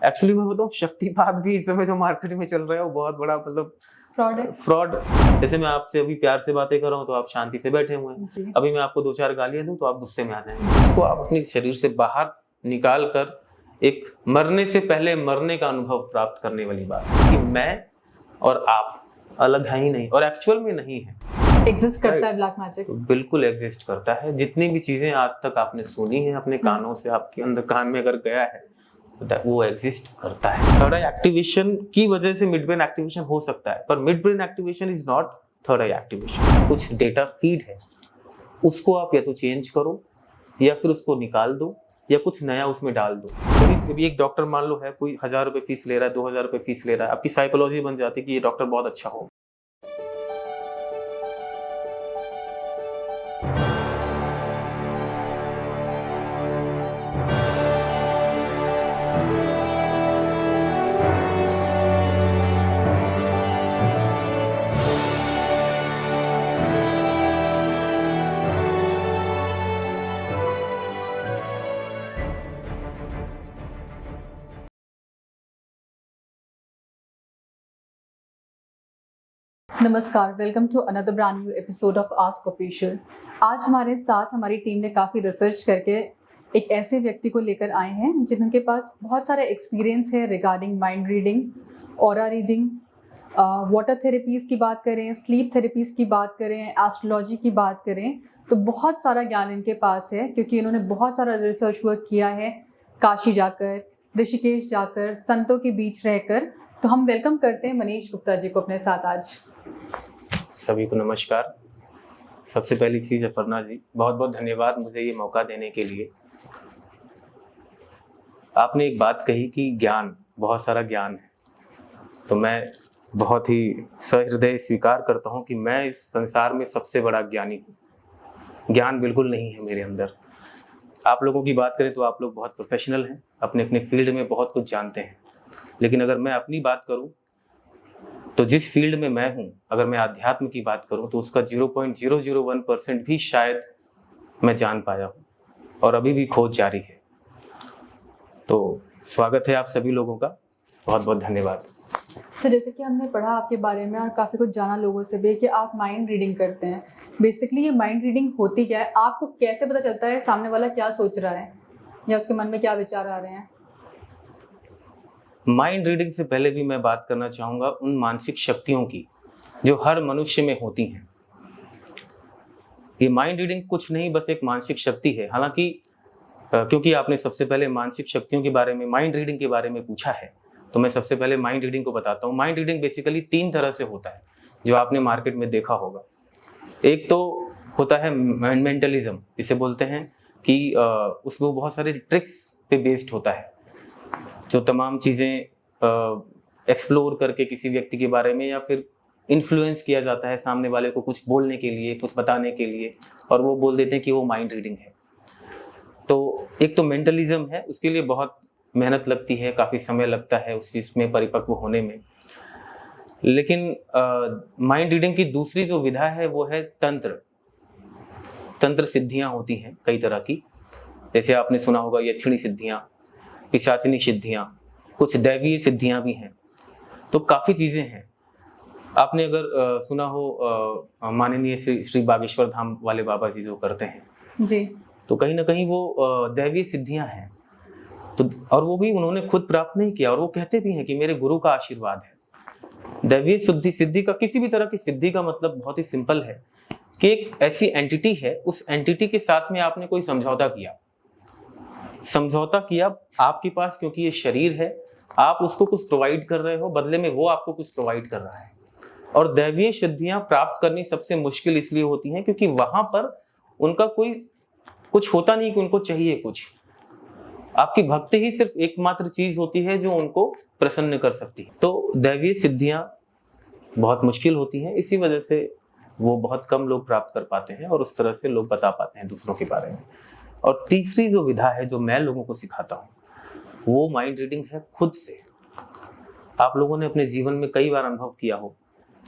Actually मैं बताऊँ, शक्तिपात भी इस समय जो मार्केट में चल रहा है वो बहुत बड़ा मतलब फ्रॉड है। फ्रॉड। जैसे मैं आपसे अभी प्यार से बातें कर रहा हूँ तो आप शांति से बैठे हुए हैं, अभी मैं आपको 2-4 गालियां दूं तो आप गुस्से में आ जाएंगे। इसको आप अपने शरीर से बाहर निकाल कर एक मरने से पहले मरने का अनुभव प्राप्त करने वाली बात है कि मैं और आप अलग है ही नहीं और एक्चुअल में नहीं है। एग्जिस्ट करता है ब्लैक मैजिक। तो बिल्कुल एग्जिस्ट करता है। जितनी भी चीजें आज तक आपने सुनी है अपने कानों से, आपके अंदर कान में अगर गया है वो एग्जिस्ट करता है। थर्ड आई एक्टिवेशन की वजह से मिड ब्रेन एक्टिवेशन हो सकता है, पर mid brain activation is not third I activation. कुछ डेटा फीड है, उसको आप या तो चेंज करो या फिर उसको निकाल दो या कुछ नया उसमें डाल दो। कभी एक डॉक्टर मान लो है, कोई 1000 रुपए फीस ले रहा है, 2000 रुपए फीस ले रहा है, आपकी साइकोलॉजी बन जाती है कि ये डॉक्टर बहुत अच्छा हो। नमस्कार, welcome to another brand new episode of ask official. आज हमारे साथ हमारी टीम ने काफ़ी रिसर्च करके एक ऐसे व्यक्ति को लेकर आए हैं जिनके पास बहुत सारा एक्सपीरियंस है regarding mind reading, aura reading, water therapies की बात करें, स्लीप थेरेपीज़ की बात करें, एस्ट्रोलॉजी की बात करें, तो बहुत सारा ज्ञान इनके पास है क्योंकि इन्होंने बहुत सारा रिसर्च वर्क किया है काशी जाकर, ऋषिकेश जाकर, संतों के बीच रहकर। तो हम वेलकम करते हैं मनीष गुप्ता जी को अपने साथ आज। सभी को नमस्कार। सबसे पहली चीज अपर्णा जी, बहुत बहुत धन्यवाद मुझे ये मौका देने के लिए। आपने एक बात कही कि ज्ञान, बहुत सारा ज्ञान है, तो मैं बहुत ही सहृदय स्वीकार करता हूँ कि मैं इस संसार में सबसे बड़ा ज्ञानी हूँ। ज्ञान बिल्कुल नहीं है मेरे अंदर। आप लोगों की बात करें तो आप लोग बहुत प्रोफेशनल हैं, अपने अपने फील्ड में बहुत कुछ जानते हैं, लेकिन अगर मैं अपनी बात करूं तो जिस फील्ड में मैं हूं, अगर मैं अध्यात्म की बात करूं तो उसका 0.001% भी शायद मैं जान पाया हूं और अभी भी खोज जारी है। तो स्वागत है आप सभी लोगों का, बहुत बहुत धन्यवाद। सर, जैसे कि हमने पढ़ा आपके बारे में और काफ़ी कुछ जाना लोगों से भी कि आप माइंड रीडिंग करते हैं। बेसिकली ये माइंड रीडिंग होती क्या है? आपको कैसे पता चलता है सामने वाला क्या सोच रहा है या उसके मन में क्या विचार आ रहे हैं? माइंड रीडिंग से पहले भी मैं बात करना चाहूँगा उन मानसिक शक्तियों की जो हर मनुष्य में होती हैं। ये माइंड रीडिंग कुछ नहीं, बस एक मानसिक शक्ति है। हालांकि क्योंकि आपने सबसे पहले मानसिक शक्तियों के बारे में, माइंड रीडिंग के बारे में पूछा है, तो मैं सबसे पहले माइंड रीडिंग को बताता हूँ। माइंड रीडिंग बेसिकली 3 तरह से होता है जो आपने मार्केट में देखा होगा। एक तो होता है मेंटलिज्म, इसे बोलते हैं कि उसमें बहुत सारे ट्रिक्स पे बेस्ड होता है, जो तमाम चीज़ें एक्सप्लोर करके किसी व्यक्ति के बारे में या फिर इन्फ्लुएंस किया जाता है सामने वाले को कुछ बोलने के लिए, कुछ बताने के लिए, और वो बोल देते हैं कि वो माइंड रीडिंग है। तो एक तो मेंटलिज्म है, उसके लिए बहुत मेहनत लगती है, काफ़ी समय लगता है उस चीज़ में परिपक्व होने में। लेकिन माइंड रीडिंग की दूसरी जो विधा है वो है तंत्र सिद्धियाँ होती हैं कई तरह की। जैसे आपने सुना होगा यक्षिणी सिद्धियाँ, पिशाचिनी सिद्धियाँ, कुछ दैवीय सिद्धियाँ भी हैं। तो काफ़ी चीज़ें हैं। आपने अगर सुना हो माननीय श्री बागेश्वर धाम वाले बाबा जी जो करते हैं जी, तो कहीं ना कहीं वो दैवीय सिद्धियाँ हैं। तो और वो भी उन्होंने खुद प्राप्त नहीं किया, और वो कहते भी हैं कि मेरे गुरु का आशीर्वाद है। दैवीय सिद्धि का, किसी भी तरह की सिद्धि का मतलब बहुत ही सिंपल है कि एक ऐसी एंटिटी है, उस एंटिटी के साथ में आपने कोई समझौता किया आपके पास, क्योंकि ये शरीर है, आप उसको कुछ प्रोवाइड कर रहे हो, बदले में वो आपको कुछ प्रोवाइड कर रहा है। और दैवीय सिद्धियां प्राप्त करनी सबसे मुश्किल इसलिए होती हैं क्योंकि वहां पर उनका कोई कुछ होता नहीं कि उनको चाहिए कुछ। आपकी भक्ति ही सिर्फ एकमात्र चीज होती है जो उनको प्रसन्न कर सकती है। तो दैवीय सिद्धियां बहुत मुश्किल होती हैं, इसी वजह से वो बहुत कम लोग प्राप्त कर पाते हैं और उस तरह से लोग बता पाते हैं दूसरों के बारे में। और तीसरी जो विधा है जो मैं लोगों को सिखाता हूँ वो माइंड रीडिंग है खुद से। आप लोगों ने अपने जीवन में कई बार अनुभव किया हो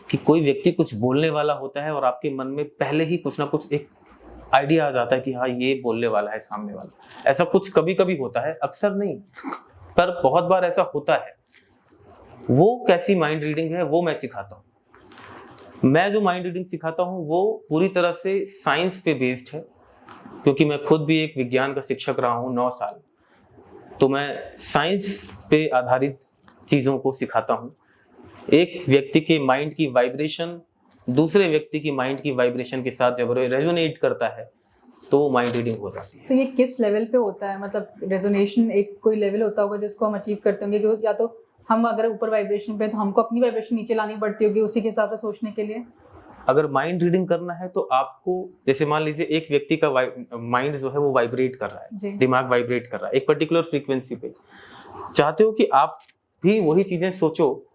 कि कोई व्यक्ति कुछ बोलने वाला होता है और आपके मन में पहले ही कुछ ना कुछ एक आइडिया आ जाता है कि हाँ ये बोलने वाला है सामने वाला। ऐसा कुछ कभी कभी होता है, अक्सर नहीं। पर बहुत बार ऐसा होता है। वो कैसी माइंड रीडिंग है वो मैं सिखाता हूँ। मैं जो माइंड रीडिंग सिखाता हूँ वो पूरी तरह से साइंस पे बेस्ड है, क्योंकि मैं खुद भी एक विज्ञान का शिक्षक रहा हूँ 9 साल। तो मैं साइंस पे आधारित चीज़ों को सिखाता हूँ। एक व्यक्ति के माइंड की वाइब्रेशन दूसरे व्यक्ति की माइंड की वाइब्रेशन के साथ जब रेजोनेट करता है तो माइंड रीडिंग हो जाती है। तो ये किस लेवल पे होता है? मतलब रेजोनेशन एक कोई लेवल होता होगा जिसको हम अचीव करते होंगे, कि या तो हम अगर ऊपर वाइब्रेशन पे तो हमको अपनी वाइब्रेशन नीचे लानी पड़ती होगी उसी के हिसाब से सोचने के लिए। अगर माइंड रीडिंग करना है तो आपको, जैसे मान लीजिए एक व्यक्ति का माइंड जो है वो वाइब्रेट कर रहा जी। है, दिमाग वाइब्रेट कर रहा है एक पर्टिकुलर फ्रीक्वेंसी पे। चाहते हो कि आप भी वही चीजें सोचो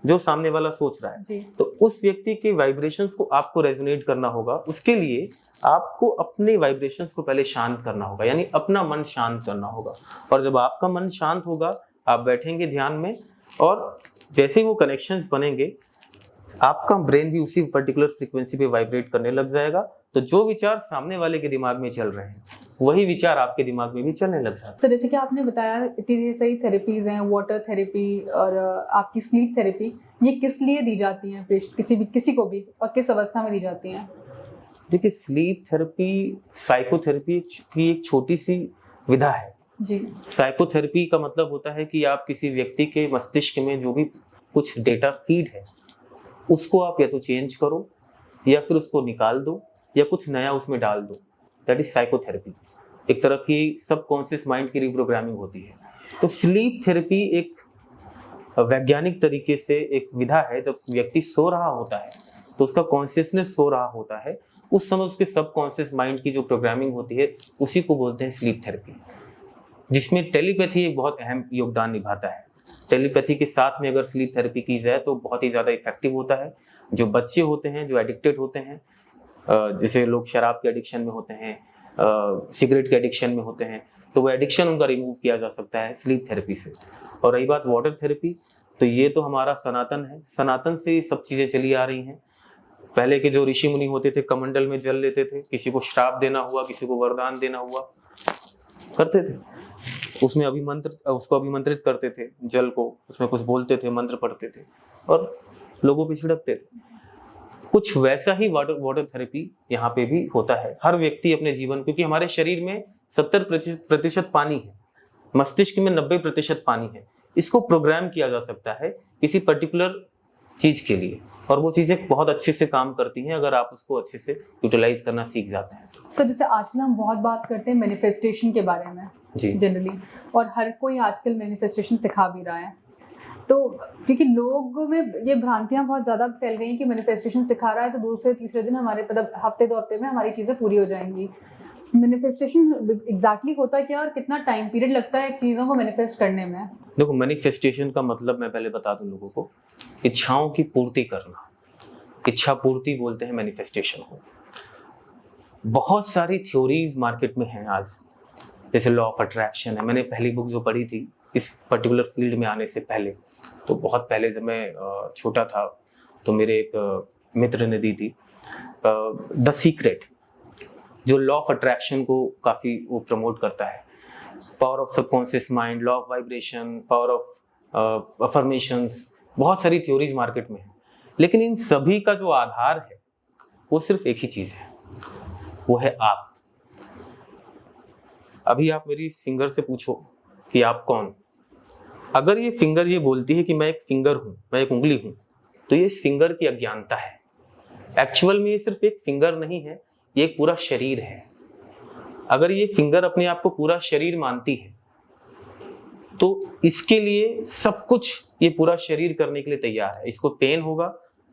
जो सामने वाला सोच रहा है, जी। तो उस व्यक्ति के वाइब्रेशंस को आपको रेजोनेट करना होगा। उसके लिए आपको अपने वाइब्रेशंस को पहले शांत करना होगा, यानी अपना मन शांत करना होगा। और जब आपका मन शांत होगा, आप बैठेंगे ध्यान में, और जैसे वो कनेक्शंस बनेंगे, आपका ब्रेन भी उसी पर्टिकुलर फ्रीक्वेंसी पे वाइब्रेट करने लग जाएगा। तो जो विचार सामने वाले के दिमाग में चल रहे हैं वही विचार आपके दिमाग में भी चलने लग जाते हैं। सर जैसे कि आपने बताया इतनी सही थेरेपीज हैं, वाटर थेरेपी और आपकी स्लीप थेरेपी, ये किस लिए दी जाती हैं किसी को भी, और किस अवस्था में दी जाती हैं? देखिए, स्लीप थेरेपी साइकोथेरेपी की एक छोटी सी विधा है। जी। साइकोथेरेपी का मतलब होता है कि आप किसी व्यक्ति के मस्तिष्क में जो भी कुछ डेटा फीड है उसको आप या तो चेंज करो या फिर उसको निकाल दो या कुछ नया उसमें डाल दो। That is psychotherapy. एक तरह की सबकॉन्शियस माइंड की रिप्रोग्रामिंग होती है। तो स्लीप थेरेपी एक वैज्ञानिक तरीके से एक विधा है। जब व्यक्ति सो रहा होता है तो उसका कॉन्शियसनेस सो रहा होता है, उस समय उसके सबकॉन्शियस माइंड की जो प्रोग्रामिंग होती है उसी को बोलते हैं स्लीप थेरेपी, जिसमें टेलीपैथी एक बहुत अहम योगदान निभाता है। टेलीपैथी के साथ में अगर स्लीप थेरेपी की जाए तो बहुत ही ज़्यादा इफेक्टिव होता है। जो बच्चे होते हैं, जो एडिक्टेड होते हैं, जैसे लोग शराब के एडिक्शन में होते हैं, सिगरेट के एडिक्शन में होते हैं, तो वो एडिक्शन उनका रिमूव किया जा सकता है स्लीप थेरेपी से। और रही बात वाटर थेरेपी, तो ये तो हमारा सनातन है, सनातन से सब चीज़ें चली आ रही हैं। पहले के जो ऋषि मुनि होते थे कमंडल में जल लेते थे, किसी को श्राप देना हुआ, किसी को वरदान देना हुआ, करते थे, उसमें उसको अभिमंत्रित करते थे जल को, उसमें कुछ बोलते थे, मंत्र पढ़ते थे और लोगों पे छिड़कते थे। कुछ वैसा ही वाटर थेरेपी यहाँ पे भी होता है। हर व्यक्ति अपने जीवन, क्योंकि हमारे शरीर में 70% पानी है, मस्तिष्क में 90% पानी है, इसको प्रोग्राम किया जा सकता है किसी पर्टिकुलर चीज के लिए, और वो चीजें बहुत अच्छे से काम करती हैं अगर आप उसको अच्छे से यूटिलाइज करना सीख जाते हैं। सर जैसे आजकल हम बहुत बात करते हैं मैनिफेस्टेशन के बारे में जी जनरली, और हर कोई आजकल मैनिफेस्टेशन सिखा भी रहा है, तो क्योंकि लोगों में ये भ्रांतियां बहुत ज़्यादा फैल गई हैं कि मैनिफेस्टेशन सिखा रहा है तो दूसरे तीसरे दिन हमारे मतलब हफ्ते 2 हफ्ते में हमारी चीज़ें पूरी हो जाएंगी। मैनिफेस्टेशन एग्जैक्टली होता है क्या, और कितना टाइम पीरियड लगता है चीज़ों को मैनिफेस्ट करने में? देखो, मैनिफेस्टेशन का मतलब मैं पहले बता दूं लोगों को, इच्छाओं की पूर्ति करना, इच्छा पूर्ति बोलते हैं मैनिफेस्टेशन को। बहुत सारी थ्योरीज मार्केट में हैं आज, जैसे लॉ ऑफ अट्रैक्शन है। मैंने पहली बुक जो पढ़ी थी इस पर्टिकुलर फील्ड में आने से पहले, तो बहुत पहले जब मैं छोटा था तो मेरे एक मित्र ने दी थी द सीक्रेट, जो लॉ ऑफ अट्रैक्शन को काफ़ी वो प्रमोट करता है। Power of subconscious mind, law of vibration, power of affirmations, बहुत सारी थ्योरीज मार्केट में है। लेकिन इन सभी का जो आधार है वो सिर्फ एक ही चीज़ है, वो है आप। अभी आप मेरी इस फिंगर से पूछो कि आप कौन, अगर ये फिंगर ये बोलती है कि मैं एक फिंगर हूं, मैं एक उंगली हूं, तो ये फिंगर की अज्ञानता है। एक्चुअल में ये सिर्फ एक फिंगर नहीं है, ये एक पूरा शरीर है। अगर ये फिंगर अपने आप को पूरा शरीर मानती है तो इसके लिए सब कुछ ये पूरा शरीर करने के लिए तैयार है। इसको पेन होगा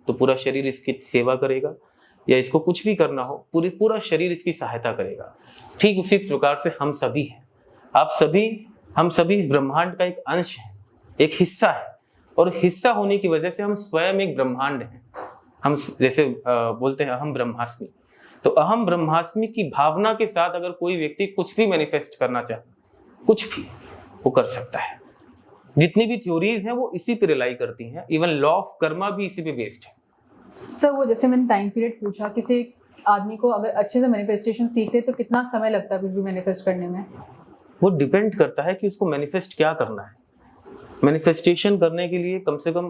तो पूरा शरीर इसकी सेवा करेगा, या इसको कुछ भी करना हो पूरा शरीर इसकी सहायता करेगा। ठीक उसी प्रकार से हम सभी हैं, हम सभी इस ब्रह्मांड का एक अंश है, एक हिस्सा है, और हिस्सा होने की वजह से हम स्वयं एक ब्रह्मांड हैं। हम जैसे बोलते हैं अहम ब्रह्मास्मि, तो अहम ब्रह्मास्मि की भावना के साथ अगर कोई व्यक्ति कुछ भी मैनिफेस्ट करना चाहे, कुछ भी वो कर सकता है। जितनी भी थ्योरीज हैं वो इसी पे रिलाई करती हैं, इवन लॉ ऑफ कर्मा भी इसी पे बेस्ड है। सर वो जैसे मैंने टाइम पीरियड पूछा, किसी आदमी को अगर अच्छे से मैनिफेस्टेशन सीखते तो कितना समय लगता है कुछ भी मैनिफेस्ट करने में? वो डिपेंड करता है कि उसको मैनिफेस्ट क्या करना है। मैनिफेस्टेशन करने के लिए कम से कम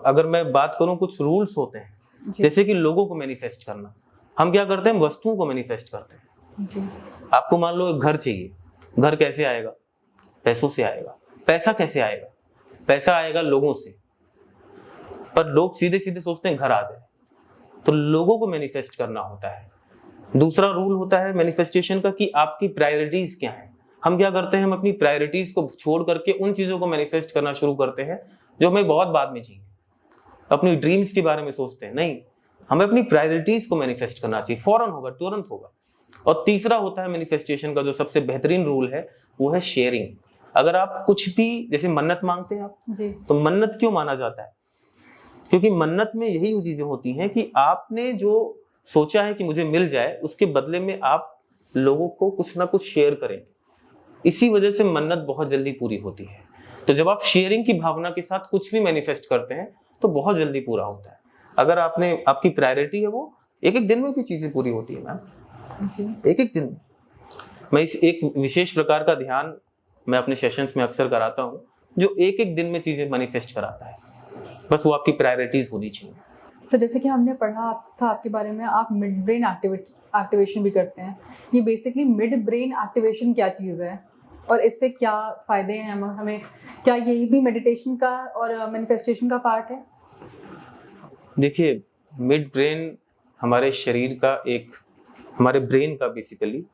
अगर मैं बात करूं, कुछ रूल्स होते हैं। जी जैसे कि लोगों को मैनिफेस्ट करना, हम क्या करते हैं, वस्तुओं को मैनिफेस्ट करते हैं। जी आपको मान लो एक घर चाहिए, घर कैसे आएगा? पैसों से आएगा। पैसा कैसे आएगा? पैसा आएगा लोगों से। पर लोग सीधे सीधे सोचते हैं घर आ जाए, तो लोगों को मैनिफेस्ट करना होता है। दूसरा रूल होता है मैनिफेस्टेशन का कि आपकी प्रायोरिटीज क्या है। हम क्या करते हैं, हम अपनी प्रायोरिटीज को छोड़ करके उन चीजों को मैनिफेस्ट करना शुरू करते हैं जो हमें बहुत बाद में चाहिए। अपनी ड्रीम्स के बारे में सोचते हैं, नहीं, हमें अपनी प्रायोरिटीज को मैनिफेस्ट करना चाहिए, फौरन होगा, तुरंत होगा। और तीसरा होता है मैनिफेस्टेशन का जो सबसे बेहतरीन रूल है, वो है शेयरिंग। अगर आप कुछ भी, जैसे मन्नत मांगते हैं आप, जी तो मन्नत क्यों माना जाता है? क्योंकि मन्नत में यही चीजें होती हैं कि आपने जो सोचा है कि मुझे मिल जाए, उसके बदले में आप लोगों को कुछ ना कुछ शेयर करेंगे। इसी वजह से मन्नत बहुत जल्दी पूरी होती है। तो जब आप शेयरिंग की भावना के साथ कुछ भी मैनिफेस्ट करते हैं तो बहुत जल्दी पूरा होता है। अगर आपकी प्रायोरिटी है वो, एक एक दिन में भी चीजें पूरी होती है मैम, जी एक एक दिन में। मैं इस एक विशेष प्रकार का ध्यान मैं अपने सेशंस में अक्सर कराता हूँ, जो एक एक दिन में चीजें मैनिफेस्ट कराता है। बस वो आपकी प्रायोरिटीज होनी चाहिए। सर, जैसे कि हमने पढ़ा था आपके बारे में, आप मिड ब्रेन एक्टिवेशन भी करते हैं। ये बेसिकली मिड ब्रेन एक्टिवेशन क्या चीज़ है और इससे क्या फ़ायदे हैं हमें? क्या यही भी मेडिटेशन का और मैनिफेस्टेशन का पार्ट है? देखिए, मिड ब्रेन हमारे शरीर का हमारे ब्रेन का बेसिकली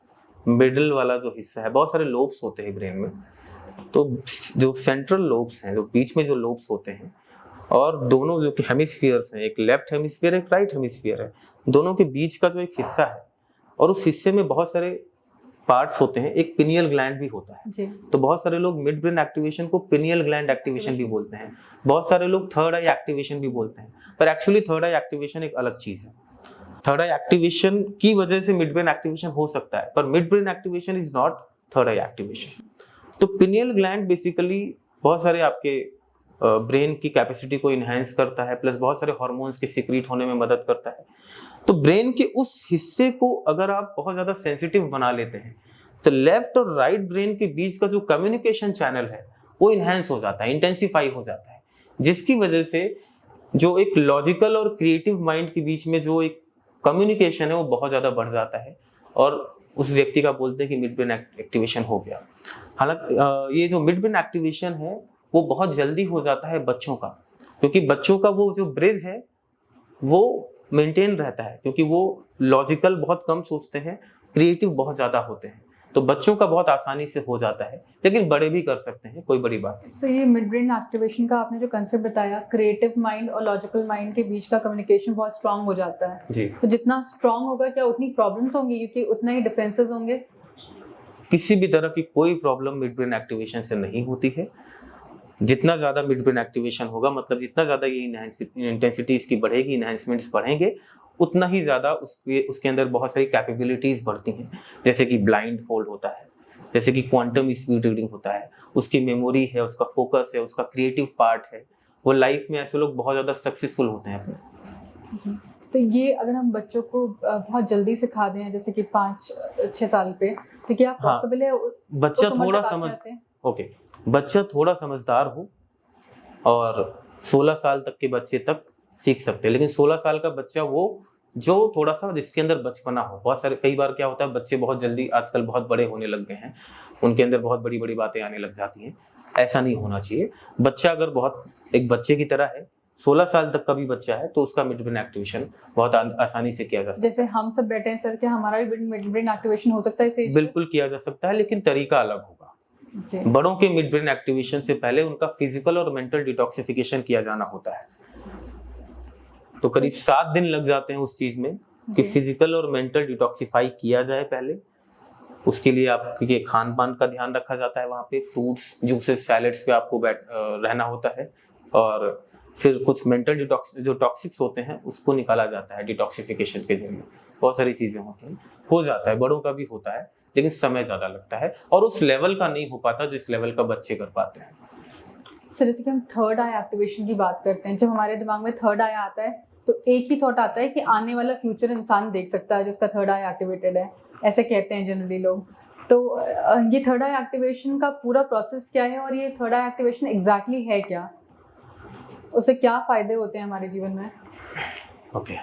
मिडल वाला जो हिस्सा है। बहुत सारे लोब्स होते हैं ब्रेन में, तो जो सेंट्रल लोब्स हैं, जो बीच में जो लोब्स होते हैं, और दोनों जो कि हेमिस्फीयर्स हैं, एक लेफ्ट हेमिस्फीयर एक राइट हेमिस्फीयर है, दोनों के बीच का जो एक हिस्सा है, और उस हिस्से में बहुत सारे पार्ट्स होते हैं। एक पिनियल ग्लैंड भी होता है। जी तो बहुत सारे लोग मिड ब्रेन एक्टिवेशन को पिनियल ग्लैंड एक्टिवेशन भी बोलते हैं, बहुत सारे लोग थर्ड आई एक्टिवेशन भी बोलते हैं। पर एक्चुअली थर्ड आई एक्टिवेशन एक अलग चीज है। थर्ड आई एक्टिवेशन की वजह से मिड ब्रेन एक्टिवेशन हो सकता है, पर mid brain activation is not third I activation. तो पिनियल ग्लैंड बेसिकली बहुत सारे आपके ब्रेन की कैपेसिटी को इनहेंस करता है, प्लस बहुत सारे हार्मोन्स के सिक्रीट होने में मदद करता है। तो ब्रेन के उस हिस्से को अगर आप बहुत ज्यादा सेंसिटिव बना लेते हैं, तो लेफ्ट और राइट ब्रेन के बीच का जो कम्युनिकेशन चैनल है वो इनहेंस हो जाता है, इंटेंसिफाई हो जाता है, जिसकी वजह से जो एक लॉजिकल और क्रिएटिव माइंड के बीच में जो एक कम्युनिकेशन है वो बहुत ज्यादा बढ़ जाता है, और उस व्यक्ति का बोलते हैं कि मिड ब्रेन एक्टिवेशन हो गया। हालांकि ये जो मिड ब्रेन एक्टिवेशन है वो बहुत जल्दी हो जाता है बच्चों का, क्योंकि बच्चों का वो जो ब्रेज है वो मेंटेन रहता है, क्योंकि वो लॉजिकल बहुत कम सोचते हैं, क्रिएटिव बहुत ज्यादा होते हैं। तो बच्चों का बहुत आसानी से हो जाता है, लेकिन बड़े भी कर सकते हैं, कोई बड़ी बात नहीं। सो ये मिड ब्रेन एक्टिवेशन का आपने जो कंसेप्ट बताया, क्रिएटिव माइंड और लॉजिकल माइंड के बीच का कम्युनिकेशन बहुत स्ट्रांग हो जाता है जी। तो जितना स्ट्रांग होगा, क्या उतनी प्रॉब्लम्स होंगी, क्योंकि उतना ही डिफरेंसेस होंगे? किसी भी तरह की कोई प्रॉब्लम मिड ब्रेन एक्टिवेशन से नहीं होती है। जितना ज्यादा मिड ब्रेन एक्टिवेशन होगा, मतलब जितना ज्यादा ये इंटेंसिटी इसकी बढ़ेगी, इनहेंसमेंट्स बढ़ेंगे, उतना ही ज्यादा उसके अंदर बहुत सारी कैपेबिलिटीज बढ़ती हैं। जैसे कि ब्लाइंड फोल्ड होता है, जैसे कि क्वांटम स्पीड रीडिंग होता है, उसकी मेमोरी है, उसका फोकस है, उसका क्रिएटिव पार्ट है। वो लाइफ में ऐसे लोग बहुत ज्यादा सक्सेसफुल होते हैं अपने। तो ये अगर हम बच्चों को बहुत जल्दी सिखा दें, जैसे कि 5-6 साल पे, तो क्या पॉसिबल है? बच्चा थोड़ा समझदार हो और 16 साल तक के बच्चे तक सीख सकते हैं। लेकिन 16 साल का बच्चा वो जो थोड़ा सा जिसके अंदर बचपना हो, बहुत सारे कई बार क्या होता है, बच्चे बहुत जल्दी आजकल बहुत बड़े होने लग गए हैं, उनके अंदर बहुत बड़ी बड़ी बातें आने लग जाती हैं। ऐसा नहीं होना चाहिए। बच्चा अगर बहुत एक बच्चे की तरह है, 16 साल तक का भी बच्चा है, तो उसका मिड ब्रेन एक्टिवेशन बहुत आसानी से किया जा सकता है। जैसे हम सब बैठे हैं सर, क्या हमारा भी मिड ब्रेन एक्टिवेशन हो सकता है इस एज पे? बिल्कुल किया जा सकता है, लेकिन तरीका अलग होगा। बड़ों के मिड ब्रेन एक्टिवेशन से पहले उनका फिजिकल और मेंटल डिटॉक्सिफिकेशन किया जाना होता है। तो करीब 7 दिन लग जाते हैं उस चीज में कि फिजिकल और मेंटल डिटॉक्सिफाई किया जाए पहले। उसके लिए आपके खान पान का ध्यान रखा जाता है, वहाँ पे फ्रूट्स, जूसेस, सैलेड्स पे आपको रहना होता है, और फिर कुछ मेंटल जो टॉक्सिक्स होते हैं उसको निकाला जाता है डिटॉक्सिफिकेशन के जरिए। बहुत सारी चीजें होती हैं, हो जाता है, बड़ों का भी होता है, लेकिन समय ज्यादा लगता है और उस लेवल का नहीं हो पाता जिस लेवल का बच्चे कर पाते हैं। सर, जैसे कि हम थर्ड आई एक्टिवेशन की बात करते हैं, जब हमारे दिमाग में थर्ड आई आता है तो एक ही थॉट आता है कि आने वाला फ्यूचर इंसान देख सकता है जिसका थर्ड आई एक्टिवेटेड है, ऐसे कहते हैं जनरली लोग। तो ये थर्ड आई एक्टिवेशन का पूरा प्रोसेस क्या है और ये थर्ड आई एक्टिवेशन एग्जैक्टली है क्या, उससे क्या फायदे होते हैं हमारे जीवन में? ओके,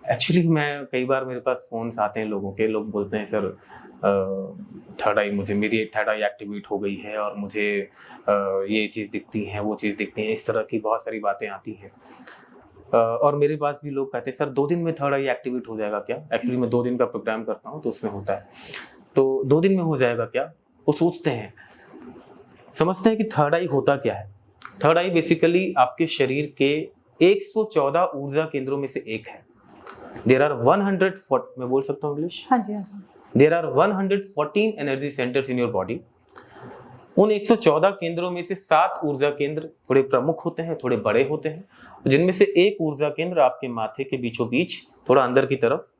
एक्चुअली मैं कई बार मेरे पास फोन्स आते हैं लोगों के, लोग बोलते हैं सर थर्ड आई, मेरी थर्ड आई एक्टिवेट हो गई है और मुझे ये चीज़ दिखती है, वो चीज़ दिखती है, इस तरह की बहुत सारी बातें आती हैं। और मेरे पास भी लोग कहते हैं सर 2 दिन में थर्ड आई एक्टिवेट हो जाएगा क्या? एक्चुअली मैं 2 दिन का प्रोग्राम करता हूँ तो उसमें होता है, तो 2 दिन में हो जाएगा क्या? वो सोचते हैं, समझते हैं कि थर्ड आई होता क्या है। थर्ड आई बेसिकली आपके शरीर के 114 ऊर्जा केंद्रों में से एक है। देयर आर 140, मैं बोल सकता हूँ इंग्लिश? हाँ जी, हाँ जी। There are 114 energy centres in your body. उन 114 केंद्रों में से 7 ऊर्जा केंद्र थोड़े प्रमुख होते हैं, थोड़े बड़े होते हैं, जिनमें से एक ऊर्जा केंद्र आपके माथे के बीचों बीच थोड़ा अंदर की तरफ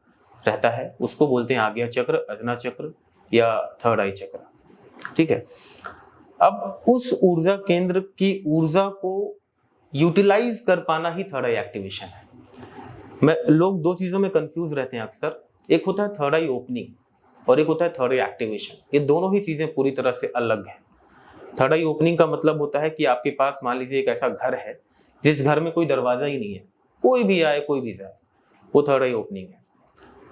रहता है, उसको बोलते हैं आज्ञा चक्र, अजना चक्र या थर्ड आई चक्र। ठीक है, अब उस ऊर्जा केंद्र की ऊर्जा को यूटिलाइज कर पाना ही थर्ड आई एक्टिवेशन है। लोग 2 चीजों में कंफ्यूज रहते हैं अक्सर, एक होता है थर्ड आई ओपनिंग और एक होता है थर्ड आई एक्टिवेशन। ये दोनों ही चीजें पूरी तरह से अलग हैं। थर्ड आई ओपनिंग का मतलब होता है कि आपके पास मान लीजिए एक ऐसा घर है जिस घर में कोई दरवाजा ही नहीं है, कोई भी आए कोई भी जाए, वो थर्ड आई ओपनिंग है।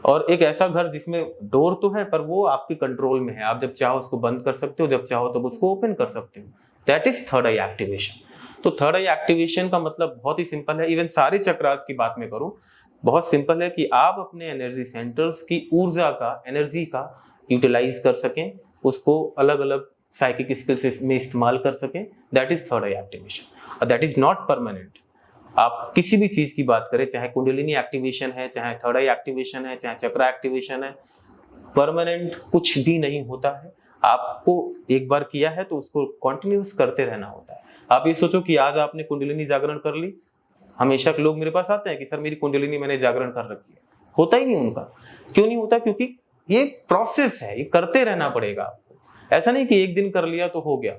और एक ऐसा घर जिसमें डोर तो है पर वो आपके कंट्रोल में है, आप जब चाहो उसको बंद कर सकते हो, जब चाहो तब उसको ओपन कर सकते हो, that is third I activation. तो थर्ड आई एक्टिवेशन का मतलब बहुत ही सिंपल है, इवन सारे चक्रास की बात में करूं बहुत सिंपल है कि आप अपने एनर्जी सेंटर्स की ऊर्जा का, एनर्जी का यूटिलाइज कर सकें, उसको अलग अलग साइकिक स्किल्स में इस्तेमाल कर सकें, that is third I activation. और दैट इज नॉट परमानेंट। आप किसी भी चीज की बात करें, चाहे कुंडलिनी एक्टिवेशन है, चाहे थर्ड आई एक्टिवेशन है, चाहे चक्र एक्टिवेशन है, परमानेंट कुछ भी नहीं होता है। आपको एक बार किया है तो उसको कंटिन्यूस करते रहना होता है। आप ये सोचो कि आज आपने कुंडलिनी जागरण कर ली, हमेशा के लोग मेरे पास आते हैं कि सर मेरी कुंडलिनी मैंने जागरण कर रखी है, होता ही नहीं उनका। क्यों नहीं होता? क्योंकि ये प्रोसेस है, ये करते रहना पड़ेगा आपको। ऐसा नहीं कि एक दिन कर लिया तो हो गया,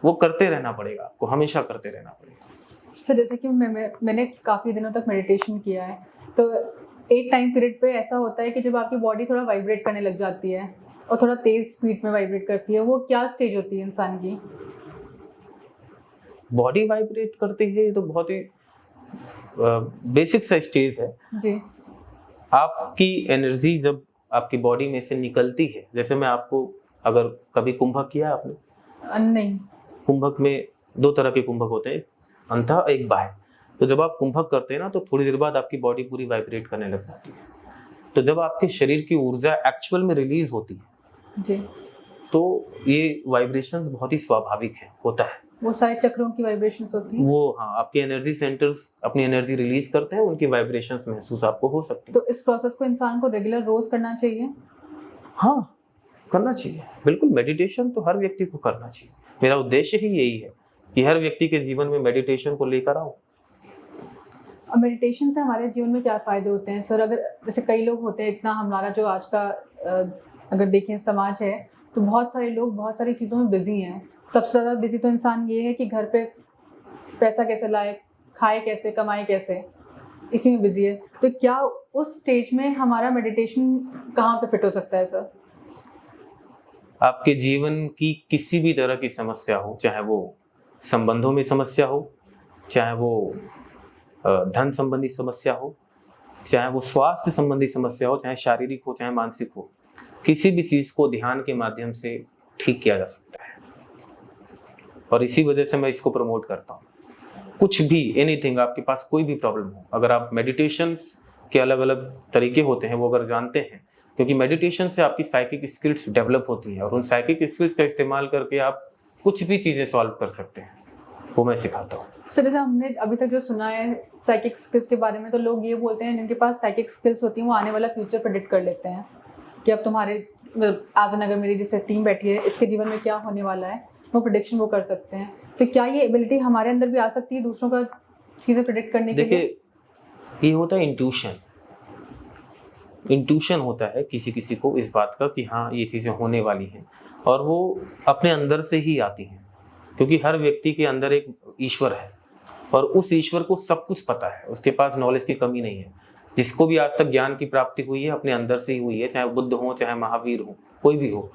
वो करते रहना पड़ेगा आपको, हमेशा करते रहना पड़ेगा। सर जैसे कि मैंने काफ़ी दिनों तक मेडिटेशन किया है, तो एक टाइम पीरियड पे ऐसा होता है कि जब आपकी बॉडी थोड़ा वाइब्रेट करने लग जाती है और थोड़ा तेज स्पीड में वाइब्रेट करती है, वो क्या स्टेज होती है इंसान की? बॉडी वाइब्रेट करती है, ये तो बहुत ही बेसिक सा स्टेज है जी। आपकी एनर्जी जब आपकी बॉडी में से निकलती है, जैसे मैं आपको, अगर कभी कुंभक किया है आपने? नहीं। कुंभक में 2 तरह के कुंभक होते हैं, अंतः एक बाह्य। तो जब आप कुंभक करते हैं ना, तो थोड़ी देर बाद आपकी बॉडी पूरी वाइब्रेट करने लग जाती है। तो जब आपके शरीर की ऊर्जा एक्चुअल में रिलीज होती है जी, तो ये वाइब्रेशंस बहुत ही स्वाभाविक है, होता है। वो सारे चक्रों की वाइब्रेशंस होती हैं। वो हाँ, आपके एनर्जी सेंटर्स अपनी एनर्जी रिलीज करते हैं, उनकी वाइब्रेशंस महसूस आपको हो सकती है। तो इस प्रोसेस को इंसान को रेगुलर रोज करना चाहिए? हाँ, करना चाहिए बिल्कुल। मेडिटेशन तो हर व्यक्ति को करना चाहिए। मेरा उद्देश्य ही यही है कि हर व्यक्ति के जीवन में मेडिटेशन को लेकर आऊं। अब मेडिटेशन से हमारे जीवन में क्या फ़ायदे होते हैं सर? अगर जैसे कई लोग होते हैं, इतना हमारा जो आज का अगर देखें समाज है, तो बहुत सारे लोग बहुत सारी चीज़ों में बिजी हैं। सबसे ज़्यादा बिजी तो इंसान ये है कि घर पे पैसा कैसे लाए, खाए कैसे, कमाए कैसे, इसी में बिजी है। तो क्या उस स्टेज में हमारा मेडिटेशन कहाँ पे फिट हो सकता है सर? आपके जीवन की किसी भी तरह की समस्या हो, चाहे वो संबंधों में समस्या हो, चाहे वो धन संबंधी समस्या हो, चाहे वो स्वास्थ्य संबंधी समस्या हो, चाहे शारीरिक हो चाहे मानसिक हो, किसी भी चीज को ध्यान के माध्यम से ठीक किया जा सकता है। और इसी वजह से मैं इसको प्रमोट करता हूँ। कुछ भी, एनीथिंग, आपके पास कोई भी प्रॉब्लम हो, अगर आप मेडिटेशंस के अलग अलग तरीके होते हैं वो अगर जानते हैं, क्योंकि मेडिटेशन से आपकी साइकिक स्किल्स डेवलप होती हैं और उन साइकिक स्किल्स का इस्तेमाल करके आप कुछ भी चीजें सॉल्व कर सकते हैं, वो मैं सिखाता हूँ। सर जैसे हमने अभी तक जो सुना है साइकिक स्किल्स के बारे में, तो लोग ये बोलते हैं जिनके पास साइकिक स्किल्स होती हैं वो आने वाला फ्यूचर प्रेडिक्ट कर लेते हैं कि अब तुम्हारे आज अगर मेरी जैसे टीम बैठी है, इसके जीवन में क्या होने वाला है, वो प्रेडिक्शन वो कर सकते हैं। तो क्या ये एबिलिटी हमारे अंदर भी आ सकती है दूसरों का चीज़ें प्रेडिक्ट करने के लिए? देखिए, ये होता है इंट्यूशन होता है किसी किसी को इस बात का कि हाँ ये चीज़ें होने वाली हैं, और वो अपने अंदर से ही आती हैं, क्योंकि हर व्यक्ति के अंदर एक ईश्वर है और उस ईश्वर को सब कुछ पता है, उसके पास नॉलेज की कमी नहीं है। जिसको भी आज तक ज्ञान की प्राप्ति हुई है अपने अंदर से ही हुई है, चाहे बुद्ध हो चाहे महावीर हो, कोई भी हो।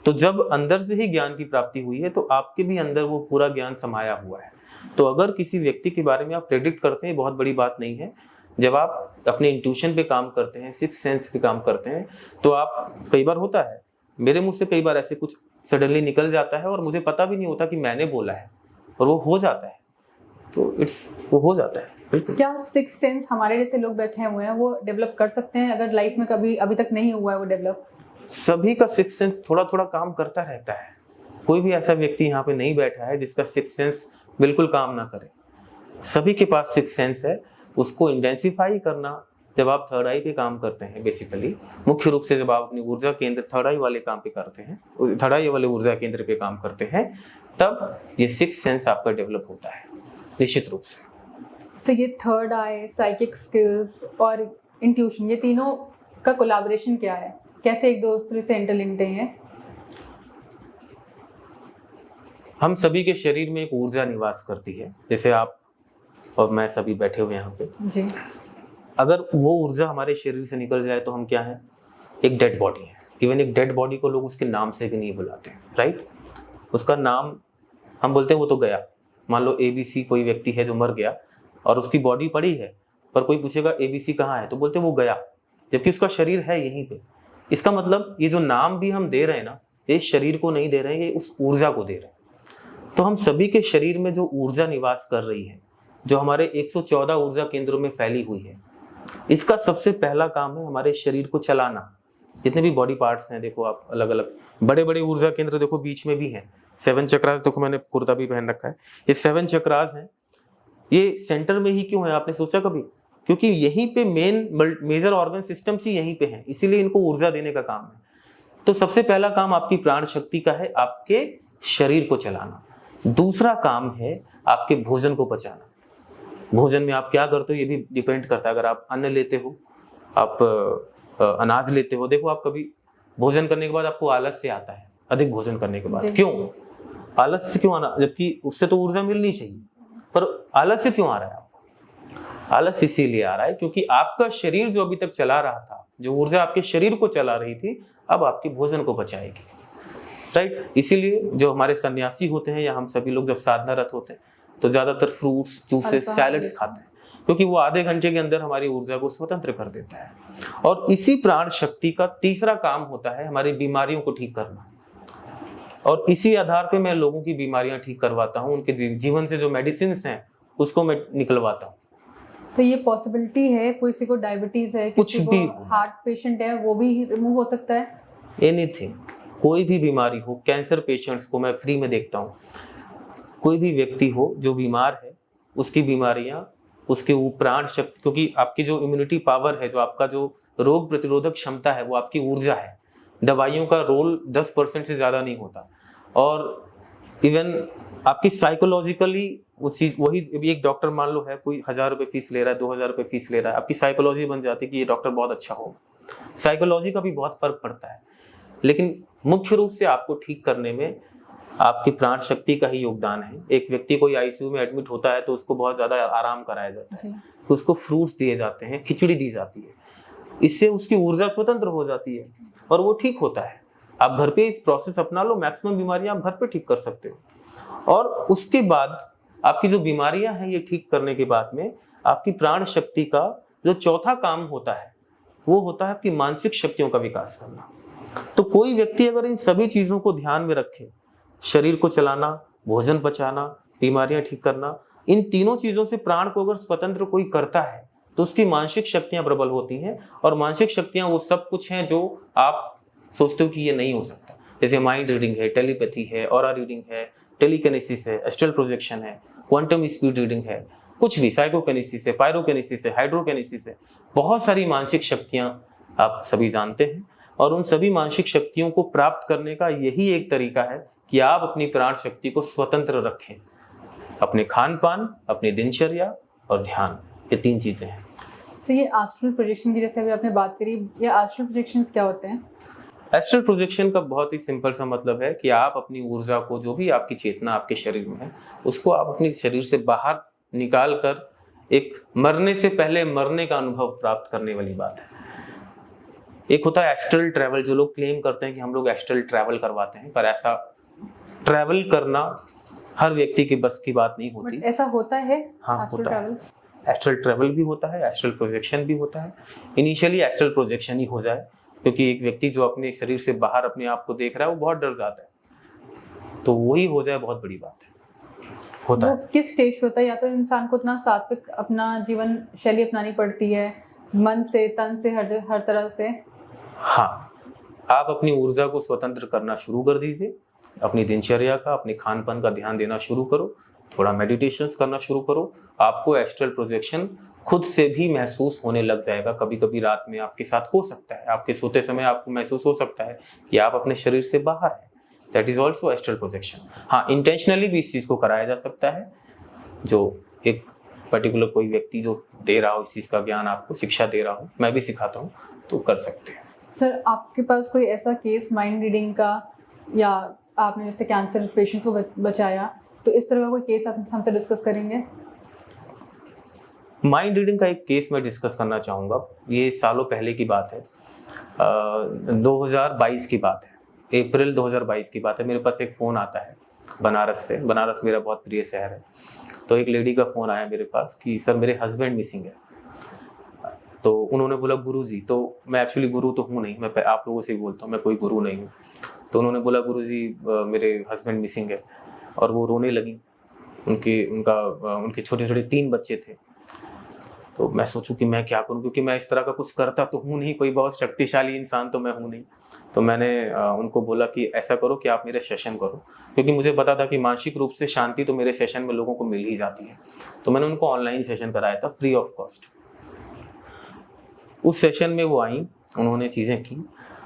तो जब अंदर से ही ज्ञान की प्राप्ति हुई है तो आपके भी अंदर वो पूरा ज्ञान समाया हुआ है। तो अगर किसी व्यक्ति के बारे में आप प्रेडिक्ट करते हैं, बहुत बड़ी बात नहीं है। जब आप अपने इंट्यूशन पे काम करते हैं, सिक्स सेंस पे काम करते हैं, तो आप, कई बार होता है मेरे मुंह से कई बार ऐसे कुछ सडनली निकल जाता है और मुझे पता भी नहीं होता कि मैंने बोला है, और वो हो जाता है। तो वो हो जाता है बिल्कुल। क्या सिक्स सेंस हमारे जैसे लोग बैठे हुए हैं वो डेवलप कर सकते हैं, अगर लाइफ में कभी अभी तक नहीं हुआ है वो डेवलप? सभी का सिक्स सेंस थोड़ा थोड़ा काम करता रहता है। कोई भी ऐसा व्यक्ति यहाँ पे नहीं बैठा है जिसका सिक्स सेंस बिल्कुल काम ना करे। सभी के पास सिक्स सेंस है। उसको इंटेंसिफाई करना जब आप थर्ड आई पे काम करते हैं, बेसिकली मुख्य रूप से जब आप अपनी ऊर्जा केंद्र थर्ड आई वाले काम पे करते हैं, थर्ड आई वाले ऊर्जा केंद्र पे काम करते हैं, तब ये सिक्स सेंस आपका डेवलप होता है निश्चित रूप से। So, ये थर्ड आई, साइकिक स्किल्स और इंट्यूशन, ये तीनों का कोलैबोरेशन क्या है, कैसे एक दूसरे से इंटरलिंक्ड हैं? हम सभी के शरीर में एक ऊर्जा निवास करती है, जैसे आप और मैं सभी बैठे हुए यहाँ पे जी। अगर वो ऊर्जा हमारे शरीर से निकल जाए तो हम क्या हैं? एक डेड बॉडी है। इवन एक डेड बॉडी को लोग उसके नाम से भी नहीं बुलाते, राइट? उसका नाम हम बोलते हैं वो तो गया। मान लो ABC कोई व्यक्ति है जो मर गया और उसकी बॉडी पड़ी है, पर कोई पूछेगा ABC कहाँ है, तो बोलते हैं वो गया, जबकि उसका शरीर है यहीं पे। इसका मतलब ये जो नाम भी हम दे रहे हैं ना, ये शरीर को नहीं दे रहे हैं, ये उस ऊर्जा को दे रहे हैं। तो हम सभी के शरीर में जो ऊर्जा निवास कर रही है, जो हमारे 114 ऊर्जा केंद्रों में फैली हुई है, इसका सबसे पहला काम है हमारे शरीर को चलाना। जितने भी बॉडी पार्ट्स हैं, देखो आप, अलग अलग बड़े बड़े ऊर्जा केंद्र देखो बीच में भी हैं। 7 चक्रास, देखो मैंने कुर्ता भी पहन रखा है, ये 7 चक्रास हैं। ये सेंटर में ही क्यों है, आपने सोचा कभी? क्योंकि यहीं पे मेजर ऑर्गन सिस्टम्स ही यहीं पे हैं, इसीलिए इनको ऊर्जा देने का काम है। तो सबसे पहला काम आपकी प्राण शक्ति का है, आपके शरीर को चलाना। दूसरा काम है आपके भोजन को पचाना। भोजन में आप क्या करते हो ये भी डिपेंड करता है। अगर आप अन्न लेते हो, आप अनाज लेते हो, देखो आप कभी भोजन करने के बाद आपको आलस से आता है, अधिक भोजन करने के बाद। क्यों आलस से क्यों आना, जबकि उससे तो ऊर्जा मिलनी चाहिए, पर आलस से क्यों आ रहा है आपको? आलस इसीलिए आ रहा है क्योंकि आपका शरीर जो अभी तक चला रहा था, जो ऊर्जा आपके शरीर को चला रही थी, अब आपके भोजन को बचाएगी, राइट? इसीलिए जो हमारे सन्यासी होते हैं या हम सभी लोग जब साधनारत होते हैं तो ज्यादातर फ्रूट्स, जूसेस, सैलड्स खाते हैं, क्योंकि वो आधे घंटे के अंदर हमारी ऊर्जा को स्वतंत्र कर देता है। और इसी प्राण शक्ति का तीसरा काम होता है हमारी बीमारियों को ठीक करना। और इसी आधार पे मैं लोगों की बीमारियां ठीक करवाता हूँ, उनके जीवन से जो मेडिसिन हैं उसको मैं निकलवाता हूँ। तो ये पॉसिबिलिटी है, किसी को डायबिटीज है, किसी को हार्ट पेशेंट है, वो भी रिमूव हो सकता है? एनीथिंग, कोई भी बीमारी हो। कैंसर पेशेंट्स को मैं फ्री में देखता हूँ। कोई भी व्यक्ति हो जो बीमार है, उसकी बीमारियां, उसके वो प्राण शक्ति, क्योंकि आपकी जो इम्यूनिटी पावर है, जो आपका जो रोग प्रतिरोधक क्षमता है, वो आपकी ऊर्जा है। दवाइयों का रोल 10% से ज्यादा नहीं होता। और इवन आपकी साइकोलॉजिकली वो चीज, वही एक डॉक्टर मान लो है, कोई 1000 रुपए फीस ले रहा है, 2000 रुपए फीस ले रहा है, आपकी साइकोलॉजी बन जाती है कि ये डॉक्टर बहुत अच्छा हो। साइकोलॉजी का भी बहुत फर्क पड़ता है, लेकिन मुख्य रूप से आपको ठीक करने में आपकी प्राण शक्ति का ही योगदान है। एक व्यक्ति कोई आईसीयू में एडमिट होता है तो उसको बहुत ज्यादा आराम कराया जाता है, तो उसको फ्रूट्स दिए जाते हैं, खिचड़ी दी जाती है, इससे उसकी ऊर्जा स्वतंत्र हो जाती है और वो ठीक होता है। आप घर पे इस प्रोसेस अपना लो, मैक्सिमम बीमारियां आप घर पे ठीक कर सकते हो। और उसके बाद आपकी जो बीमारियां हैं, ये ठीक करने के बाद में आपकी प्राण शक्ति का जो चौथा काम होता है वो होता है आपकी मानसिक शक्तियों का विकास करना। तो कोई व्यक्ति अगर इन सभी चीजों को ध्यान में रखे, शरीर को चलाना, भोजन पचाना, बीमारियां ठीक करना, इन तीनों चीजों से प्राण को अगर स्वतंत्र कोई करता है तो उसकी मानसिक शक्तियां प्रबल होती हैं। और मानसिक शक्तियां वो सब कुछ हैं जो आप सोचते हो कि ये नहीं हो सकता, जैसे माइंड रीडिंग है, टेलीपैथी है, ऑरा रीडिंग है, टेलीकिनेसिस है, एस्ट्रल प्रोजेक्शन है, क्वांटम स्पीड रीडिंग है, कुछ भी, साइकोकिनेसिस है, पायरोकिनेसिस है, हाइड्रोकिनेसिस है। बहुत सारी मानसिक शक्तियां आप सभी जानते हैं। और उन सभी मानसिक शक्तियों को प्राप्त करने का यही एक तरीका है कि आप अपनी प्राण शक्ति को स्वतंत्र रखें। अपने खान पान, अपनी दिनचर्या और ध्यान, ये 3 चीजें हैं। ये एस्ट्रल प्रोजेक्शन की जैसे अभी आपने बात करी, ये एस्ट्रल प्रोजेक्शंस क्या होते हैं? एस्ट्रल प्रोजेक्शन का बहुत ही सिंपल सा मतलब है कि आप अपनी ऊर्जा को, जो भी आपकी चेतना आपके शरीर में है, उसको आप अपने शरीर से बाहर निकाल कर एक मरने से पहले मरने का अनुभव प्राप्त करने वाली बात है। एक होता है एस्ट्रल ट्रैवल, जो लोग क्लेम करते हैं कि हम लोग एस्ट्रल ट्रैवल करवाते हैं, पर ऐसा ट्रैवल करना हर व्यक्ति की बस की बात नहीं होती। ऐसा होता है? हाँ, एस्ट्रल होता है। ट्रैवल, एस्ट्रल ट्रैवल भी होता है, एस्ट्रल प्रोजेक्शन भी होता है। इनिशियली एस्ट्रल प्रोजेक्शन ही हो जाए, क्योंकि एक व्यक्ति जो अपने शरीर से बाहर अपने आप को देख रहा है वो बहुत डर जाता है, तो वही हो जाए बहुत बड़ी बात है। होता वो है। किस स्टेज पे होता है? या तो इंसान को इतना सात्विक अपना जीवन शैली अपनानी पड़ती है, मन से, तन से, हर तरह से। हाँ, आप अपनी ऊर्जा को स्वतंत्र करना शुरू कर दीजिए, अपनी दिनचर्या का, अपने खान पान का ध्यान देना शुरू करो, थोड़ा मेडिटेशंस करना शुरू करो। आपको एस्ट्रल प्रोजेक्शन खुद से भी महसूस होने लग जाएगा। कभी कभी रात में आपके साथ हो सकता है, आपके सोते समय आपको महसूस हो सकता है कि आप अपने शरीर से बाहर हैं। That is also astral projection. हाँ, इंटेंशनली भी इस चीज़ को कराया जा सकता है, जो एक पर्टिकुलर कोई व्यक्ति जो दे रहा हो इस चीज़ का ज्ञान, आपको शिक्षा दे रहा हो, मैं भी सिखाता हूँ, तो कर सकते हैं। सर, आपके पास कोई ऐसा केस माइंड रीडिंग का, या आपने जैसे कैंसर पेशेंट्स को बचाया, तो इस तरह का कोई केस आप हमसे डिस्कस करेंगे? माइंड रीडिंग का एक केस मैं डिस्कस करना चाहूँगा। ये सालों पहले की बात है, 2022 की बात है, अप्रैल 2022 की बात है। मेरे पास एक फ़ोन आता है बनारस से। बनारस मेरा बहुत प्रिय शहर है। तो एक लेडी का फ़ोन आया मेरे पास कि सर मेरे हस्बैंड मिसिंग है। तो उन्होंने बोला गुरुजी, तो मैं एक्चुअली गुरु तो हूँ नहीं, मैं आप लोगों से ही बोलता हूँ, मैं कोई गुरु नहीं हूँ। तो उन्होंने बोला गुरुजी मेरे हस्बैंड मिसिंग है, और वो रोने लगी। उनके छोटे छोटे 3 बच्चे थे। तो मैं सोचूं कि मैं क्या करूं, क्योंकि मैं इस तरह का कुछ करता तो हूं नहीं, कोई बहुत शक्तिशाली इंसान तो मैं हूं नहीं। तो मैंने उनको बोला कि ऐसा करो कि आप मेरे सेशन करो, क्योंकि मुझे पता था कि मानसिक रूप से शांति तो मेरे सेशन में लोगों को मिल ही जाती है। तो मैंने उनको ऑनलाइन सेशन कराया था, फ्री ऑफ कॉस्ट। उस सेशन में वो आई, उन्होंने चीज़ें की।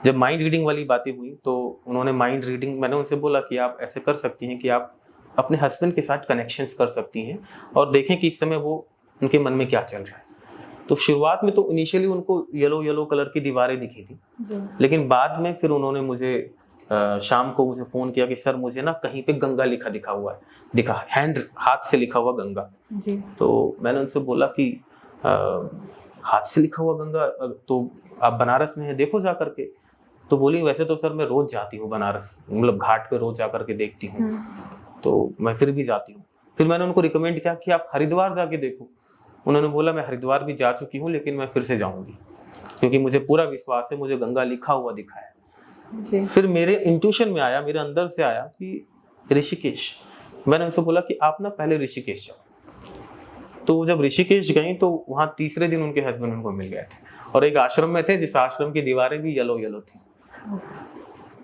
जब माइंड रीडिंग वाली बातें हुई तो उन्होंने माइंड रीडिंग, मैंने उनसे बोला कि आप ऐसे कर सकती हैं कि आप अपने हस्बैंड के साथ कनेक्शंस कर सकती हैं और देखें कि इस समय वो उनके मन में क्या चल रहा है। तो शुरुआत में तो इनिशियली उनको येलो कलर की दीवारें दिखी थी, लेकिन बाद में फिर उन्होंने मुझे शाम को मुझे फ़ोन किया कि सर मुझे ना कहीं पे गंगा दिखा हुआ है, हाथ से लिखा हुआ गंगा जी। तो मैंने उनसे बोला कि हाथ से लिखा हुआ गंगा, तो आप बनारस में है, देखो जा करके। तो बोली वैसे तो सर मैं रोज जाती हूँ बनारस, मतलब घाट पे रोज जा करके देखती हूँ, तो मैं फिर भी जाती हूँ। फिर मैंने उनको रिकमेंड किया कि आप हरिद्वार जाके देखो। उन्होंने बोला मैं हरिद्वार भी जा चुकी हूँ, लेकिन मैं फिर से जाऊंगी, क्योंकि मुझे पूरा विश्वास है, मुझे गंगा लिखा हुआ दिखा है जी। फिर मेरे इंट्यूशन में आया, मेरे अंदर से आया कि ऋषिकेश। मैंने उनसे बोला कि आप ना पहले ऋषिकेश जाओ। तो जब ऋषिकेश गई तो वहाँ तीसरे दिन उनके हस्बैंड उनको मिल गए थे, और एक आश्रम में थे जिस आश्रम की दीवारें भी येलो थी।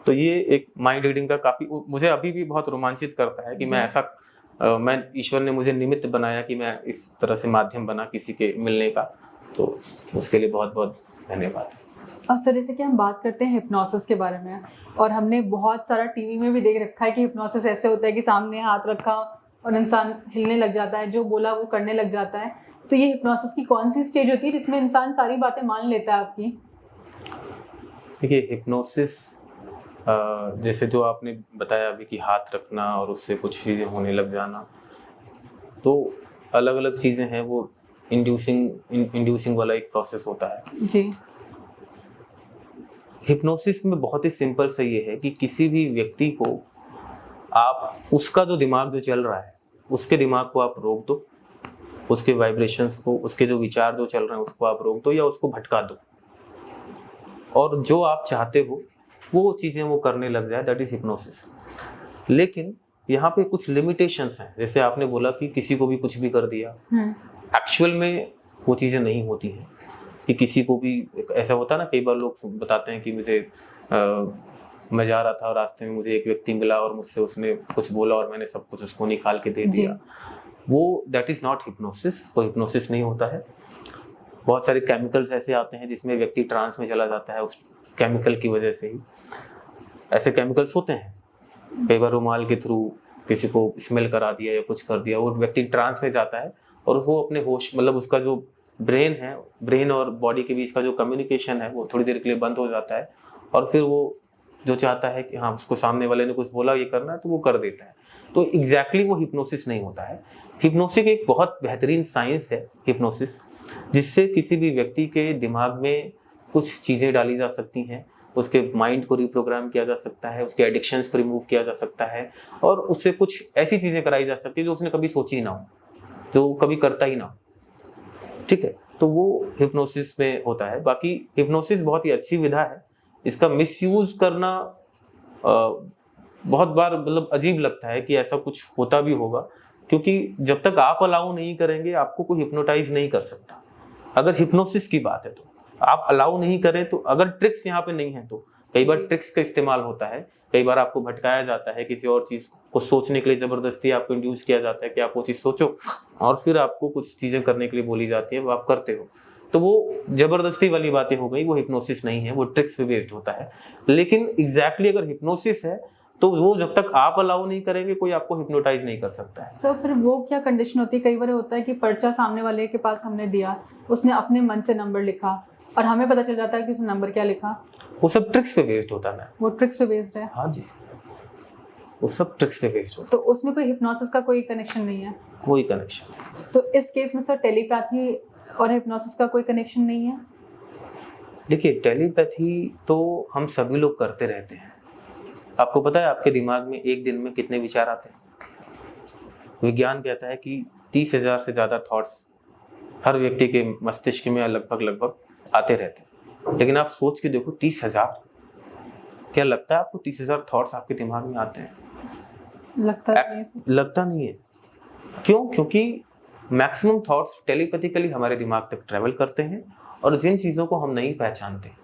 तो ये एक माइंड रीडिंग का काफी मुझे अभी भी बहुत रोमांचित करता है कि मैं ऐसा मैं ईश्वर ने मुझे निमित्त बनाया कि मैं इस तरह से माध्यम बना किसी के मिलने का, तो उसके लिए बहुत बहुत धन्यवाद। और सर, जैसे कि हम बात करते हैं हिप्नोसिस के बारे में, और हमने बहुत सारा टीवी में भी देख रखा है कि हिप्नोसिस ऐसे होता है कि सामने हाथ रखा और इंसान हिलने लग जाता है, जो बोला वो करने लग जाता है। तो ये हिप्नोसिस की कौन सी स्टेज होती है जिसमें इंसान सारी बातें मान लेता है आपकी? देखिए, हिप्नोसिस जैसे जो आपने बताया अभी कि हाथ रखना और उससे कुछ चीज़ें होने लग जाना, तो अलग अलग चीज़ें हैं। वो इंड्यूसिंग वाला एक प्रोसेस होता है जी। हिप्नोसिस में बहुत ही सिंपल से ये है कि किसी भी व्यक्ति को आप उसका जो दिमाग जो चल रहा है उसके दिमाग को आप रोक दो, उसके वाइब्रेशंस को, उसके जो विचार जो चल रहे हैं उसको आप रोक दो या उसको भटका दो, और जो आप चाहते हो वो चीज़ें वो करने लग जाए। That is hypnosis. लेकिन यहाँ पे कुछ लिमिटेशंस हैं। जैसे आपने बोला कि किसी को भी कुछ भी कर दिया, एक्चुअल में वो चीज़ें नहीं होती हैं कि किसी को भी ऐसा होता ना, कई बार लोग बताते हैं कि मुझे मैं जा रहा था और रास्ते में मुझे एक व्यक्ति मिला और मुझसे उसने कुछ बोला और मैंने सब कुछ उसको निकाल के दे दिया। वो दैट इज़ नॉट हिप्नोसिस। वो हिप्नोसिस नहीं होता है। बहुत सारे केमिकल्स ऐसे आते हैं जिसमें व्यक्ति ट्रांस में चला जाता है, उस केमिकल की वजह से ही ऐसे केमिकल्स होते हैं। कई बार रुमाल के थ्रू किसी को स्मेल करा दिया या कुछ कर दिया, वो व्यक्ति ट्रांस में जाता है और वो अपने होश, मतलब उसका जो ब्रेन और बॉडी के बीच का जो कम्युनिकेशन है वो थोड़ी देर के लिए बंद हो जाता है, और फिर वो जो चाहता है कि हाँ उसको सामने वाले ने कुछ बोला ये करना है तो वो कर देता है। तो एग्जैक्टली वो हिप्नोसिस नहीं होता है। हिप्नोसिस एक बहुत बेहतरीन साइंस है हिप्नोसिस, जिससे किसी भी व्यक्ति के दिमाग में कुछ चीज़ें डाली जा सकती हैं, उसके माइंड को रिप्रोग्राम किया जा सकता है, उसके एडिक्शंस को रिमूव किया जा सकता है, और उससे कुछ ऐसी चीज़ें कराई जा सकती है जो उसने कभी सोची ही ना हो, जो कभी करता ही ना हो। ठीक है, तो वो हिप्नोसिस में होता है। बाकी हिप्नोसिस बहुत ही अच्छी विधा है, इसका मिसयूज करना बहुत बार मतलब अजीब लगता है कि ऐसा कुछ होता भी होगा, क्योंकि जब तक आप अलाउ नहीं करेंगे आपको कोई हिप्नोटाइज नहीं कर सकता। अगर हिप्नोसिस की बात है तो आप अलाउ नहीं करें, तो अगर ट्रिक्स यहाँ पे नहीं है तो कई बार ट्रिक्स का इस्तेमाल होता है, कई बार आपको भटकाया जाता है, किसी और चीज को सोचने के लिए जबरदस्ती आपको इंड्यूस किया जाता है कि आप वो चीज सोचो, और फिर आपको कुछ चीजें करने के लिए बोली जाती है, वो आप करते हो, तो वो जबरदस्ती वाली बातें हो गई, वो हिप्नोसिस नहीं है, वो ट्रिक्स पे बेस्ड होता है। लेकिन एग्जैक्टली अगर हिप्नोसिस है तो वो जब तक आप अलाउ नहीं करेंगे कोई आपको हिप्नोटाइज नहीं कर सकता है। सर फिर वो क्या कंडीशन होती है? कई बार होता है कि पर्चा सामने वाले के पास हमने दिया, उसने अपने मन से नंबर लिखा और हमें पता चल जाता है कि उसने नंबर क्या लिखा। वो सब ट्रिक्स पे बेस्ड होता है। वो ट्रिक्स पे बेस्ड है? हाँ जी, वो सब ट्रिक्स पे बेस्ड होता तो उसमें कोई हिप्नोसिस का कोई कनेक्शन नहीं है? है, कोई कनेक्शन। तो इस केस में सर टेलीपैथी और हिप्नोसिस का कोई कनेक्शन नहीं है? देखिए, टेलीपैथी तो हम सभी लोग करते रहते हैं। आपको पता है आपके दिमाग में एक दिन में कितने विचार आते हैं? विज्ञान कहता है कि 30,000 से ज़्यादा थॉट्स हर व्यक्ति के मस्तिष्क में लगभग आते रहते हैं। लेकिन आप सोच के देखो, 30,000, क्या लगता है आपको 30,000 थॉट्स आपके दिमाग में आते हैं? लगता नहीं है। क्यों? क्योंकि मैक्सिमम थॉट्स टेलीपैथिकली हमारे दिमाग तक ट्रेवल करते हैं, और जिन चीज़ों को हम नहीं पहचानते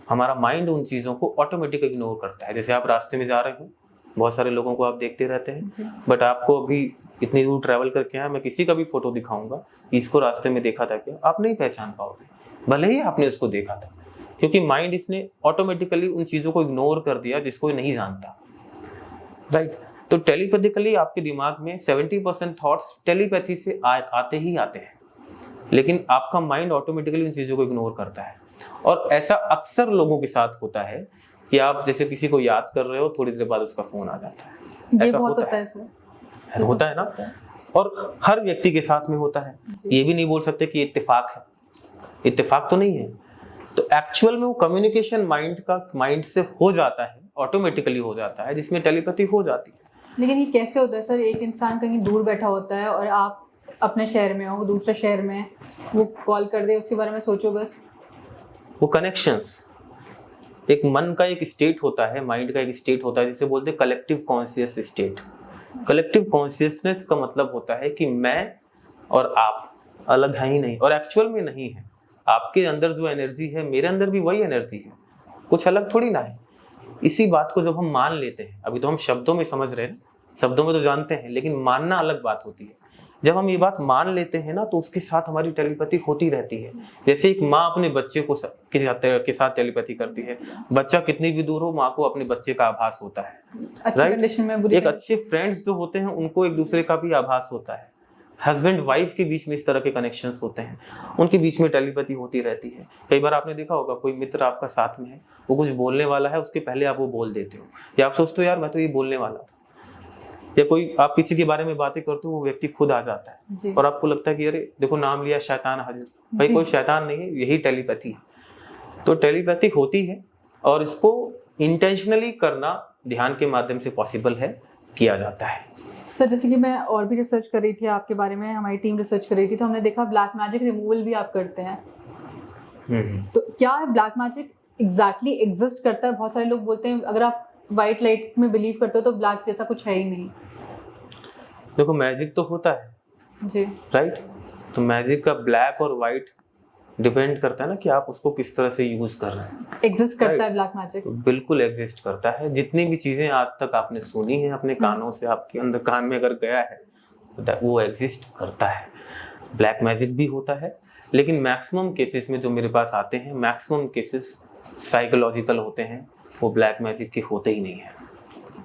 हमारा माइंड उन चीज़ों को ऑटोमेटिक इग्नोर करता है। जैसे आप रास्ते में जा रहे हो, बहुत सारे लोगों को आप देखते रहते हैं, बट आपको अभी इतनी दूर ट्रैवल करके आया, मैं किसी का भी फोटो दिखाऊंगा, इसको रास्ते में देखा था क्या, आप नहीं पहचान पाओगे, भले ही आपने उसको देखा था, क्योंकि माइंड इसने ऑटोमेटिकली उन चीज़ों को इग्नोर कर दिया जिसको नहीं जानता। राइट? तो टेलीपैथिकली आपके दिमाग में 70% थॉट्स टेलीपैथी से आते ही आते हैं, लेकिन आपका माइंड ऑटोमेटिकली उन चीज़ों को इग्नोर करता है। और ऐसा अक्सर लोगों के साथ होता है कि आप जैसे किसी को याद कर रहे हो, थोड़ी देर बाद उसका फोन आ जाता है। ऐसा होता है ना? और हर व्यक्ति के साथ में होता है। ये भी नहीं बोल सकते कि इत्तेफाक है, इत्तेफाक तो नहीं है। तो एक्चुअल में वो कम्युनिकेशन माइंड से हो जाता है, ऑटोमेटिकली हो जाता है, जिसमें टेलीपैथी हो जाती है। लेकिन ये कैसे होता है सर? एक इंसान कहीं दूर बैठा होता है और आप अपने शहर में हो, वो दूसरे शहर में, वो कॉल कर दे, उसके बारे में सोचो बस। वो कनेक्शंस, एक मन का एक स्टेट होता है, माइंड का एक स्टेट होता है, जिसे बोलते हैं collective conscious state. Collective consciousness का मतलब होता है कि मैं और आप अलग है ही नहीं, और एक्चुअल में नहीं है। आपके अंदर जो एनर्जी है, मेरे अंदर भी वही एनर्जी है, कुछ अलग थोड़ी ना है। इसी बात को जब हम मान लेते हैं, अभी तो हम शब्दों में समझ रहे हैं, शब्दों में तो जानते हैं, लेकिन मानना अलग बात होती है। जब हम ये बात मान लेते हैं ना, तो उसके साथ हमारी टेलीपैथी होती रहती है। जैसे एक माँ अपने बच्चे को के साथ टेलीपैथी करती है, बच्चा कितनी भी दूर हो, माँ को अपने बच्चे का आभास होता है। राइट? एक अच्छे फ्रेंड्स जो होते हैं उनको एक दूसरे का भी आभास होता है। हस्बैंड वाइफ के बीच में इस तरह के कनेक्शंस होते हैं, उनके बीच में टेलीपैथी होती रहती है। कई बार आपने देखा होगा, कोई मित्र आपका साथ में है, वो कुछ बोलने वाला है, उसके पहले आप वो बोल देते हो, या आप सोचते हो यार मैं तो ये बोलने वाला था, या कोई आप किसी के बारे में बातें करते हो, वो व्यक्ति खुद आ जाता है और आपको लगता है कि अरे देखो नाम लिया, शैतान हाजिर। भाई कोई शैतान नहीं है, यही टेलीपैथी है। तो टेलीपैथी होती है, और इसको इंटेंशनली करना ध्यान के माध्यम से पॉसिबल है, किया जाता है। सर जैसे कि मैं और भी रिसर्च कर रही थी आपके बारे में, हमारी टीम रिसर्च कर रही थी, तो हमने देखा ब्लैक मैजिक रिमूवल भी आप करते हैं। तो क्या ब्लैक मैजिक एग्जैक्टली एग्जिस्ट करता है? बहुत सारे लोग बोलते हैं अगर आप व्हाइट लाइट में बिलीव करते हो तो ब्लैक जैसा कुछ है ही नहीं। देखो मैजिक तो होता है जी, राइट? तो मैजिक का ब्लैक और व्हाइट डिपेंड करता है ना कि आप उसको किस तरह से यूज कर रहे हैं। एग्जिस्ट करता है ब्लैक मैजिक? तो बिल्कुल एग्जिस्ट करता है। जितनी भी चीजें आज तक आपने सुनी है अपने कानों से, आपके अंदर कान में अगर गया है, वो एग्जिस्ट करता है। ब्लैक मैजिक भी होता है, लेकिन मैक्सिमम केसेस में जो मेरे पास आते हैं, मैक्सिमम केसेस साइकोलॉजिकल होते हैं, वो ब्लैक मैजिक के होते ही नहीं है।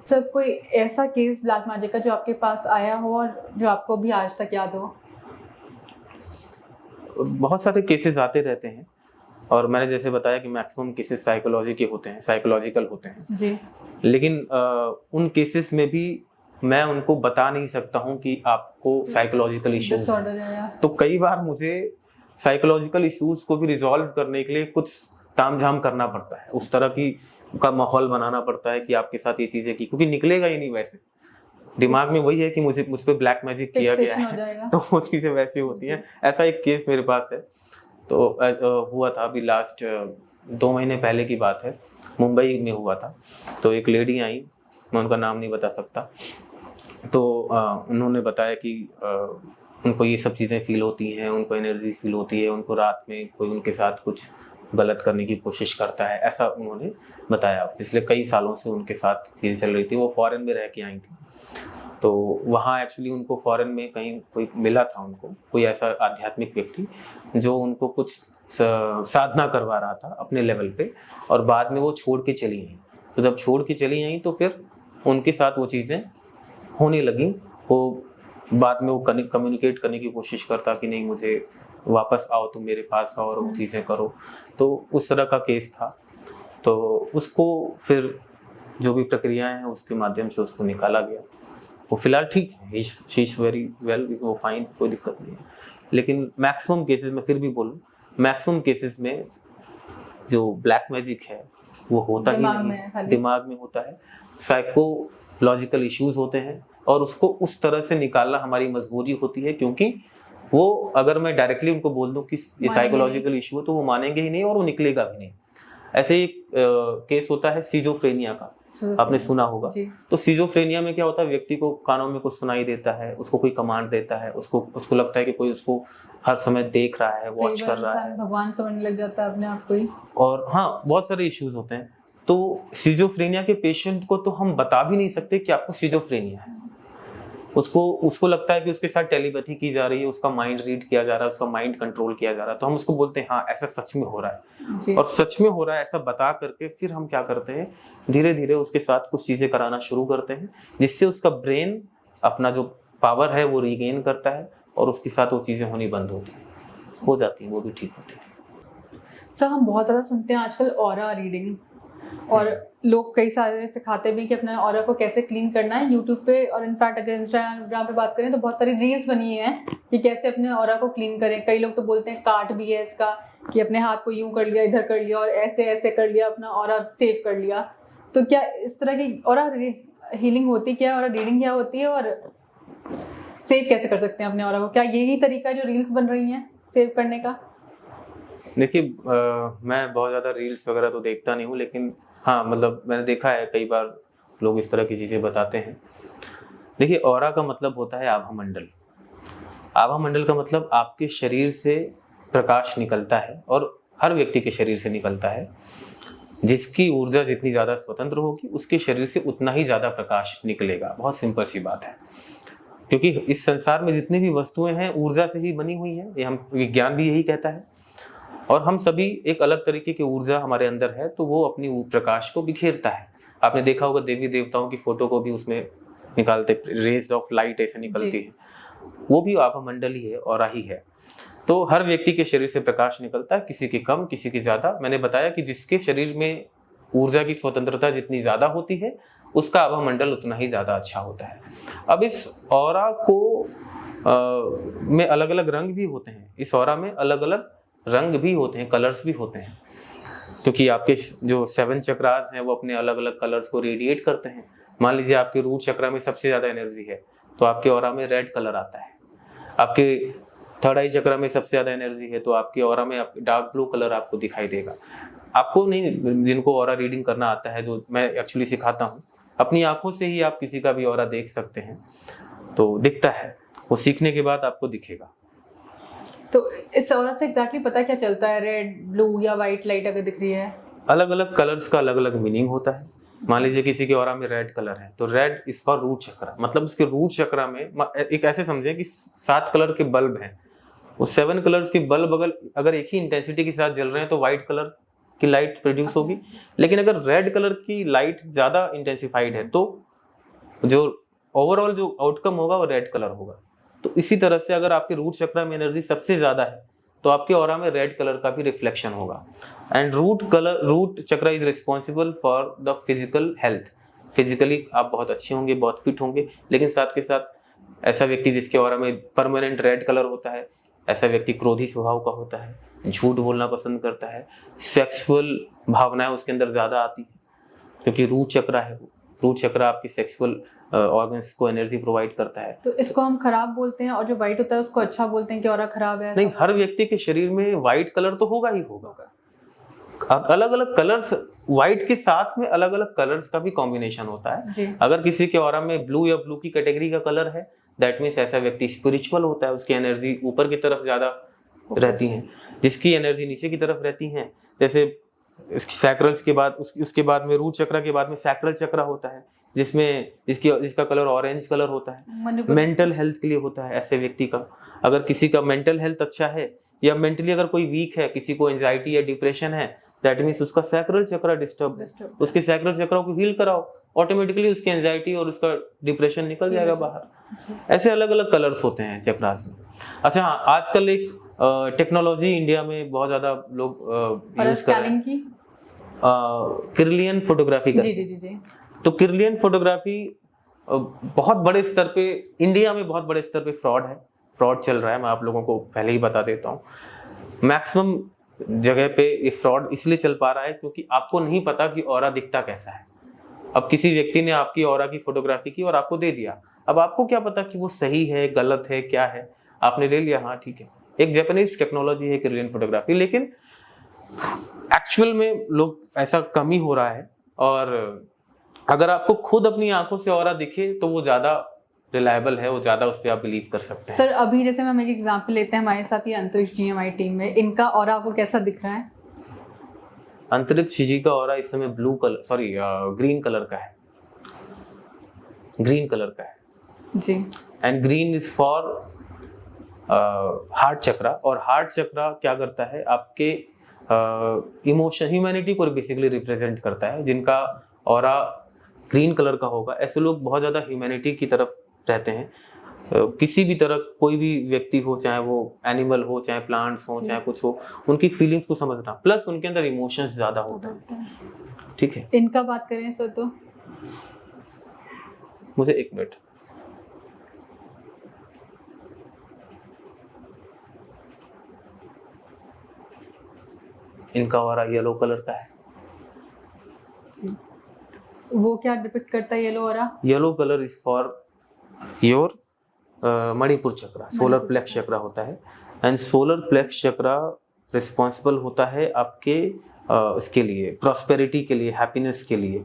सर कोई ऐसा केस ब्लैक मैजिक का जो आपके पास आया हो और जो आपको भी आज तक याद हो? बहुत सारे केसेस आते रहते हैं, और मैंने जैसे बताया कि मैक्सिमम केसेस साइकोलॉजी के होते हैं, साइकोलॉजिकल होते हैं जी। लेकिन उन केसेस में भी मैं उनको बता नहीं सकता हूँ कि आपको साइकोलॉजिकल इश्यूज है। तो कई बार मुझे साइकोलॉजिकल इश्यूज को भी रिजॉल्व करने के लिए कुछ तामझाम करना पड़ता है, उस तरह की का माहौल बनाना पड़ता है कि आपके साथ ये चीजें की, क्योंकि निकलेगा ही नहीं वैसे। दिमाग में वही है कि मुझ पे ब्लैक मैजिक किया गया है, तो वो चीजें वैसी होती हैं। ऐसा एक केस मेरे पास है, तो हुआ था अभी लास्ट 2 महीने पहले की बात है, मुंबई में हुआ था। तो एक लेडी आई, मैं उनका नाम नहीं बता सकता, तो उन्होंने बताया कि उनको ये सब चीज़ें फील होती हैं, उनको एनर्जी फील होती है, उनको रात में कोई उनके साथ कुछ गलत करने की कोशिश करता है, ऐसा उन्होंने बताया। पिछले कई सालों से उनके साथ चीज़ें चल रही थी, वो फॉरेन में रह के आई थी। तो वहाँ एक्चुअली उनको फॉरेन में कहीं कोई मिला था, उनको कोई ऐसा आध्यात्मिक व्यक्ति जो उनको कुछ साधना करवा रहा था अपने लेवल पे, और बाद में वो छोड़ के चली आई। तो जब छोड़ के चली आई तो फिर उनके साथ वो चीज़ें होने लगी। वो बाद में वो कम्युनिकेट करने की कोशिश करता कि नहीं मुझे वापस आओ, तुम मेरे पास आओ और वो चीज़ें करो। तो उस तरह का केस था। तो उसको फिर जो भी प्रक्रियाएं हैं उसके माध्यम से उसको निकाला गया। वो फिलहाल ठीक है, शी इज वेरी वेल, वो फाइन, कोई दिक्कत नहीं है। लेकिन मैक्सिमम केसेस में, फिर भी बोलूँ, मैक्सिमम केसेस में जो ब्लैक मैजिक है वो होता ही नहीं, दिमाग में होता है। साइकोलॉजिकल इश्यूज होते हैं और उसको उस तरह से निकालना हमारी मजबूरी होती है, क्योंकि वो अगर मैं डायरेक्टली उनको बोल दूं कि ये साइकोलॉजिकल इशू है तो वो मानेंगे ही नहीं और वो निकलेगा भी नहीं। ऐसे एक केस होता है सिजोफ्रेनिया का, आपने सुना होगा। तो सिजोफ्रेनिया में क्या होता है, व्यक्ति को कानों में कुछ सुनाई देता है, उसको कोई कमांड देता है, उसको लगता है कि कोई उसको हर समय देख रहा है, वॉच कर रहा है, भगवान समझने लग जाता है अपने आप को ही। और हाँ, बहुत सारे इश्यूज होते हैं। तो सिजोफ्रेनिया के पेशेंट को तो हम बता भी नहीं सकते कि आपको सिजोफ्रेनिया है। उसको लगता है कि उसके साथ टेलीपैथी की जा रही है, उसका माइंड रीड किया जा रहा है, उसका माइंड कंट्रोल किया जा रहा है। तो हम उसको बोलते हैं हाँ ऐसा सच में हो रहा है, और सच में हो रहा है ऐसा बता करके फिर हम क्या करते हैं, धीरे धीरे उसके साथ कुछ चीजें कराना शुरू करते हैं, जिससे उसका ब्रेन अपना जो पावर है वो रिगेन करता है और उसके साथ वो चीजें होनी बंद हो जाती हैं, वो भी ठीक होती है। सर हम बहुत ज़्यादा सुनते हैं आजकल ऑरा रीडिंग, और लोग कई सारे सिखाते भी कि अपना ऑरा को कैसे क्लीन करना है यूट्यूब पे, और इनफैक्ट अगर इंस्टाग्राम पे बात करें तो बहुत सारी रील्स बनी हैं कि कैसे अपने ऑरा को क्लीन करें। कई लोग तो बोलते हैं काट भी है इसका, कि अपने हाथ को यूं कर लिया, इधर कर लिया और ऐसे ऐसे कर लिया, अपना ऑरा सेव कर लिया। तो क्या इस तरह की ऑरा हीलिंग होती क्या, ऑरा रीडिंग क्या होती है, और सेव कैसे कर सकते हैं अपने ऑरा को? क्या यही तरीका है जो रील्स बन रही हैं सेव करने का? देखिए मैं बहुत ज़्यादा रील्स वगैरह तो देखता नहीं हूँ, लेकिन हाँ मतलब मैंने देखा है कई बार लोग इस तरह की चीज़ें बताते हैं। देखिए ऑरा का मतलब होता है आभा मंडल। आभा मंडल का मतलब आपके शरीर से प्रकाश निकलता है, और हर व्यक्ति के शरीर से निकलता है। जिसकी ऊर्जा जितनी ज़्यादा स्वतंत्र होगी उसके शरीर से उतना ही ज़्यादा प्रकाश निकलेगा। बहुत सिंपल सी बात है, क्योंकि इस संसार में जितनी भी वस्तुएं हैं ऊर्जा से ही बनी हुई हैं, ये हम विज्ञान भी यही कहता है। और हम सभी एक अलग तरीके की ऊर्जा हमारे अंदर है, तो वो अपनी प्रकाश को बिखेरता है। आपने देखा होगा देवी देवताओं की फोटो को भी उसमें निकालते, रेज ऑफ लाइट ऐसे निकलती है, वो भी आभा मंडल ही है, ऑरा ही है। तो हर व्यक्ति के शरीर से प्रकाश निकलता है, किसी के कम किसी के ज्यादा। मैंने बताया कि जिसके शरीर में ऊर्जा की स्वतंत्रता जितनी ज्यादा होती है उसका आभा मंडल उतना ही ज्यादा अच्छा होता है। अब इस ऑरा को में अलग अलग रंग भी होते हैं, इस ऑरा में अलग अलग रंग भी होते हैं, कलर्स भी होते हैं, क्योंकि आपके जो 7 चक्रास हैं वो अपने अलग अलग कलर्स को रेडिएट करते हैं। मान लीजिए आपके रूट चक्रा में सबसे ज्यादा एनर्जी है तो आपके ऑरा में रेड कलर आता है। आपके थर्ड आई चक्रा में सबसे ज्यादा एनर्जी है तो आपके ऑरा में डार्क ब्लू कलर आपको दिखाई देगा। आपको नहीं, जिनको ऑरा रीडिंग करना आता है, जो मैं एक्चुअली सिखाता हूँ, अपनी आंखों से ही आप किसी का भी ऑरा देख सकते हैं, तो दिखता है, वो सीखने के बाद आपको दिखेगा। तो इस ऑरा से एग्जैक्टली पता क्या चलता है, रेड ब्लू या वाइट लाइट अगर दिख रही है? अलग अलग कलर्स का अलग अलग मीनिंग होता है। मान लीजिए किसी के ऑरा में रेड कलर है तो रेड इज फॉर रूट चक्रा, मतलब उसके रूट चक्रा में एक ऐसे समझे कि 7 कलर के बल्ब हैं, उस 7 कलर्स के बल्ब अगर एक ही इंटेंसिटी के साथ जल रहे हैं तो व्हाइट कलर की लाइट प्रोड्यूस होगी। लेकिन अगर रेड कलर की लाइट ज्यादा इंटेंसिफाइड है तो जो ओवरऑल जो आउटकम होगा वो रेड कलर होगा। तो इसी तरह से अगर आपके रूट चक्रा में एनर्जी सबसे ज्यादा है तो आपके ऑरा में रेड कलर का भी रिफ्लेक्शन होगा। And root chakra is responsible for the physical health. Physically आप बहुत अच्छे होंगे, बहुत फिट होंगे, लेकिन साथ के साथ ऐसा व्यक्ति जिसके ऑरा में परमानेंट रेड कलर होता है ऐसा व्यक्ति क्रोधी स्वभाव का होता है, झूठ बोलना पसंद करता है, सेक्सुअल भावनाएं उसके अंदर ज़्यादा आती है क्योंकि रूट चक्र है वो। रूट चक्र आपकी सेक्सुअल ऑर्गन्स को एनर्जी प्रोवाइड करता है। तो इसको हम खराब बोलते हैं और जो वाइट होता है उसको अच्छा बोलते हैं कि ऑरा खराब है? नहीं, हर व्यक्ति के शरीर में वाइट कलर तो होगा ही होगा। अलग अलग कलर्स, व्हाइट के साथ में अलग अलग कलर्स का भी कॉम्बिनेशन होता है जी। अगर किसी के ऑरा में ब्लू या ब्लू की कैटेगरी का कलर है, दैट मीन्स ऐसा व्यक्ति स्पिरिचुअल होता है, उसकी एनर्जी ऊपर की तरफ ज्यादा रहती है, जिसकी एनर्जी नीचे की तरफ रहती है। जैसे सैक्रल्स के बाद उसके बाद में रूट चक्र के बाद में सैक्रल चक्र होता है, जिसका कलर ऑरेंज कलर होता है, मेंटल हेल्थ के लिए होता है ऐसे व्यक्ति का। अगर किसी का मेंटल हेल्थ अच्छा है या मेंटली अगर कोई वीक है, किसी को एंजाइटी या डिप्रेशन है, दैट मीन्स उसका सैक्रल चक्र डिस्टर्ब है। उसके सैक्रल चक्र को हील कराओ, ऑटोमेटिकली उसकी एंजाइटी और उसका डिप्रेशन निकल जाएगा बाहर। ऐसे अलग अलग कलर्स होते हैं चक्रास में। अच्छा हाँ, आजकल एक टेक्नोलॉजी इंडिया में बहुत ज्यादा लोग यूज कर रहे हैं, किरलियन फोटोग्राफी का। जी। तो किरलियन फोटोग्राफी बहुत बड़े स्तर पे, इंडिया में बहुत बड़े स्तर पे फ्रॉड चल रहा है। मैं आप लोगों को पहले ही बता देता हूँ, मैक्सिमम जगह पे ये फ्रॉड इसलिए चल पा रहा है क्योंकि आपको नहीं पता कि ऑरा दिखता कैसा है। अब किसी व्यक्ति ने आपकी ऑरा की फोटोग्राफी की और आपको दे दिया, अब आपको क्या पता कि वो सही है गलत है क्या है, आपने ले लिया, हाँ ठीक है। एक जापानीज टेक्नोलॉजी है किरलियन फोटोग्राफी, लेकिन एक्चुअल में लोग ऐसा कम ही हो रहा है। और अगर आपको खुद अपनी आंखों से ऑरा दिखे तो वो ज्यादा रिलायबल है, वो ज्यादा उस पर आप बिलीव कर सकते हैं। सर अभी जैसे हम एक एग्जांपल लेते हैं, हमारे साथ ये अंतरिक्ष जी हमारी टीम में, इनका ऑरा आपको कैसा दिख रहा है? अंतरिक्ष जी का ऑरा इस समय ग्रीन कलर का है। ग्रीन कलर का है जी। And green is for heart chakra. और हार्ट चक्रा क्या करता है, आपके इमोशन, ह्यूमैनिटी को बेसिकली रिप्रेजेंट करता है। जिनका ऑरा ग्रीन कलर का होगा, ऐसे लोग बहुत ज्यादा ह्यूमैनिटी की तरफ रहते हैं। किसी भी तरह कोई भी व्यक्ति हो, चाहे वो एनिमल हो, चाहे प्लांट्स हो, चाहे कुछ हो, उनकी फीलिंग्स को समझना, प्लस उनके अंदर इमोशंस ज्यादा होते हैं। ठीक है, इनका बात करें सर तो मुझे एक मिनट, इनका ऑरा येलो कलर का है। वो क्या डिपिक्ट करता है yellow aura? Yellow colour is for your Manipura chakra, solar plexus chakra होता है। And solar plexus chakra responsible होता है आपके इसके लिए, प्रॉस्पेरिटी के लिए, हैप्पीनेस के लिए।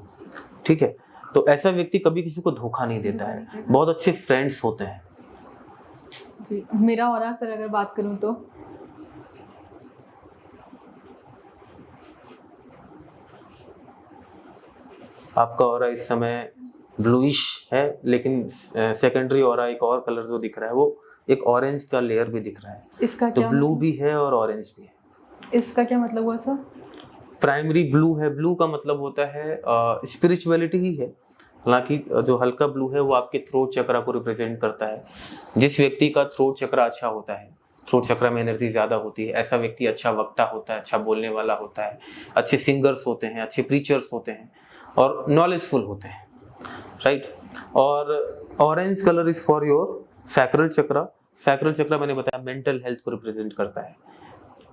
ठीक है, तो ऐसा व्यक्ति कभी किसी को धोखा नहीं देता है, बहुत अच्छे फ्रेंड्स होते हैं। जी। मेरा ऑरा सर अगर बात करूं तो आपका ऑरा इस समय ब्लूइश है, लेकिन सेकेंडरी ऑरा एक और कलर जो दिख रहा है वो एक ऑरेंज का लेयर भी दिख रहा है। इसका तो क्या ब्लू भी है और ऑरेंज भी है। इसका क्या मतलब हुआ सर? प्राइमरी ब्लू है, ब्लू का मतलब होता है स्पिरिचुअलिटी ही है। हालांकि जो हल्का ब्लू है वो आपके थ्रोट चक्रा को रिप्रेजेंट करता है। जिस व्यक्ति का थ्रोट चक्रा अच्छा होता है, थ्रोट चक्रा में एनर्जी ज्यादा होती है, ऐसा व्यक्ति अच्छा वक्ता होता है, अच्छा बोलने वाला होता है, अच्छे सिंगर्स होते हैं, अच्छे प्रीचर्स होते हैं और नॉलेजफुल होते हैं, राइट। और orange colour is for your sacral chakra. Sacral chakra मैंने बताया मेंटल हेल्थ को रिप्रेजेंट करता है।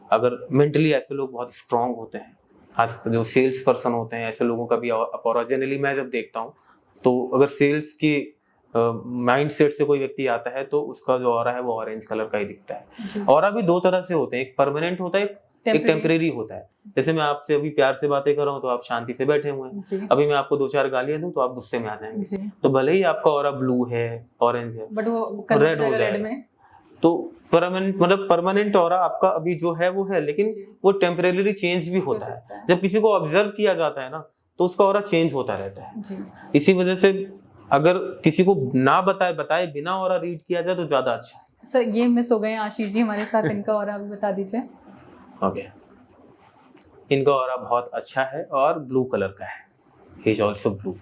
अगर मेंटली ऐसे लोग बहुत स्ट्रांग होते हैं, खास जो सेल्स पर्सन होते हैं, ऐसे लोगों का भी ऑरा, जनरली मैं जब देखता हूँ तो अगर सेल्स की माइंड सेट से कोई व्यक्ति आता है तो उसका जो ऑरा है वो ऑरेंज कलर का ही दिखता है। ऑरा भी दो तरह से होते हैं, एक परमानेंट होता है, एक टेम्परेरी होता है। जैसे मैं आपसे अभी प्यार से बातें कर रहा हूँ तो आप शांति से बैठे हुए हैं, अभी मैं आपको 2-4 गालियां दूं तो आप गुस्से में आ जाएंगे। तो भले ही आपका ऑरा ब्लू है, ऑरेंज है, बट वो रेड हो जाएगा। तो परमानेंट ऑरा आपका अभी जो है वो है, लेकिन वो टेम्परेरी चेंज भी होता है। जब किसी को ऑब्जर्व किया जाता है ना तो उसका ऑरा चेंज होता रहता है। इसी वजह से अगर किसी को ना बताए बिना ऑरा रीड किया जाए तो ज्यादा अच्छा है। सर ये मिस हो गए आशीष जी हमारे साथ, इनका ऑरा भी बता दीजिए। ओके, इनका ऑरा बहुत अच्छा है और ब्लू कलर का है, ही इज आल्सो ब्लू।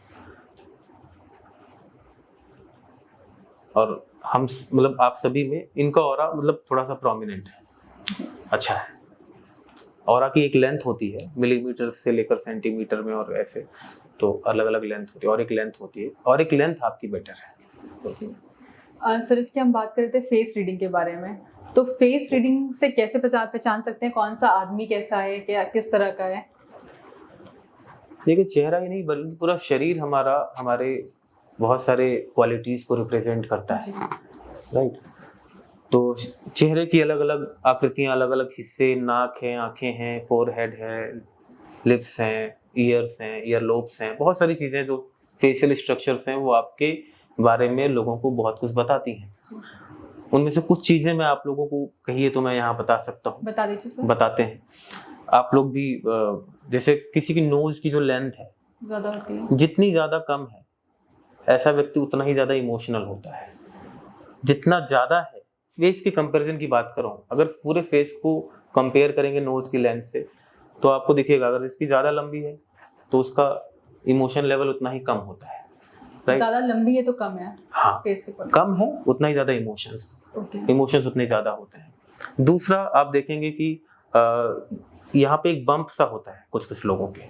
और हम मतलब आप सभी में इनका ऑरा मतलब थोड़ा सा प्रोमिनेंट है, अच्छा है। ऑरा की एक लेंथ होती है मिलीमीटर से लेकर सेंटीमीटर में, और ऐसे तो अलग अलग लेंथ होती है, और एक लेंथ होती है, और एक लेंथ आपकी बेटर है। सर इसकी हम बात कर रहे थे फेस रीडिंग के बारे में, तो फेस रीडिंग से कैसे पहचान सकते हैं कौन सा आदमी कैसा है, क्या किस तरह का है? देखिए, चेहरा ही नहीं बल्कि पूरा शरीर हमारा हमारे बहुत सारे क्वालिटीज को रिप्रेजेंट करता है, जी। राइट। तो चेहरे की अलग अलग आकृतियां, अलग अलग हिस्से, नाक है, आंखें हैं, फोरहेड है, लिप्स हैं, ईयर्स हैं, ईयर लोब्स हैं, बहुत सारी चीजें जो फेशियल स्ट्रक्चर्स हैं वो आपके बारे में लोगों को बहुत कुछ बताती हैं। उनमें से कुछ चीजें मैं आप लोगों को कहिए तो मैं यहाँ बता सकता हूँ। बता दीजिए सर। बताते हैं आप लोग भी। जैसे किसी की नोज की जो लेंथ है ज्यादा होती है, जितनी ज्यादा कम है ऐसा व्यक्ति उतना ही ज्यादा इमोशनल होता है। जितना ज्यादा है, फेस के कंपैरिजन की बात कर रहा हूँ, अगर पूरे फेस को कंपेयर करेंगे नोज की लेंथ से तो आपको दिखेगा अगर इसकी ज्यादा लंबी है तो उसका इमोशन लेवल उतना ही कम होता है, राइट। ज्यादा लंबी है तो कम है हाँ, फेस के ऊपर। कम है उतना ही ज्यादा इमोशंस उतने ज्यादा होते हैं। दूसरा आप देखेंगे कि यहाँ पे एक बम्प सा होता है कुछ कुछ लोगों के,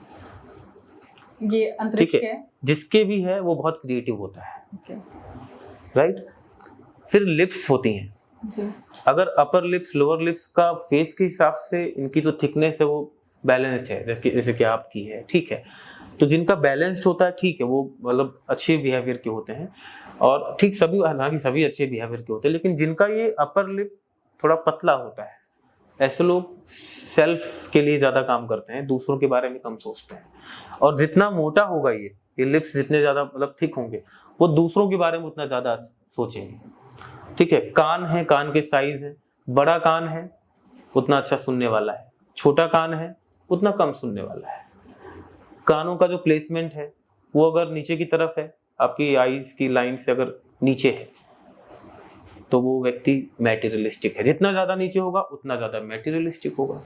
ये अंतरिक्ष ठीक है, है। जिसके भी है वो बहुत क्रिएटिव होता है, ओके। राइट। फिर लिप्स होती हैं जी। अगर अपर लिप्स लोअर लिप्स का फेस के हिसाब से इनकी जो थिकनेस है वो बैलेंस्ड है, जैसे कि आपकी है, ठीक है। तो जिनका बैलेंस्ड होता है, ठीक है, वो मतलब अच्छे बिहेवियर के होते हैं, और ठीक सभी, हालांकि सभी अच्छे बिहेवियर के होते हैं, लेकिन जिनका ये अपर लिप थोड़ा पतला होता है, ऐसे लोग सेल्फ के लिए ज्यादा काम करते हैं, दूसरों के बारे में कम सोचते हैं। और जितना मोटा होगा ये लिप्स जितने ज्यादा मतलब थिक होंगे वो दूसरों के बारे में उतना ज्यादा सोचेंगे, ठीक है। कान है, कान के साइज है, बड़ा कान है उतना अच्छा सुनने वाला है, छोटा कान है उतना कम सुनने वाला है। कानों का जो प्लेसमेंट है वो अगर नीचे की तरफ है, आपकी आईज की लाइन से अगर नीचे है तो वो व्यक्ति मैटेरियलिस्टिक है। जितना ज्यादा नीचे होगा उतना ज्यादा मैटेरियलिस्टिक होगा,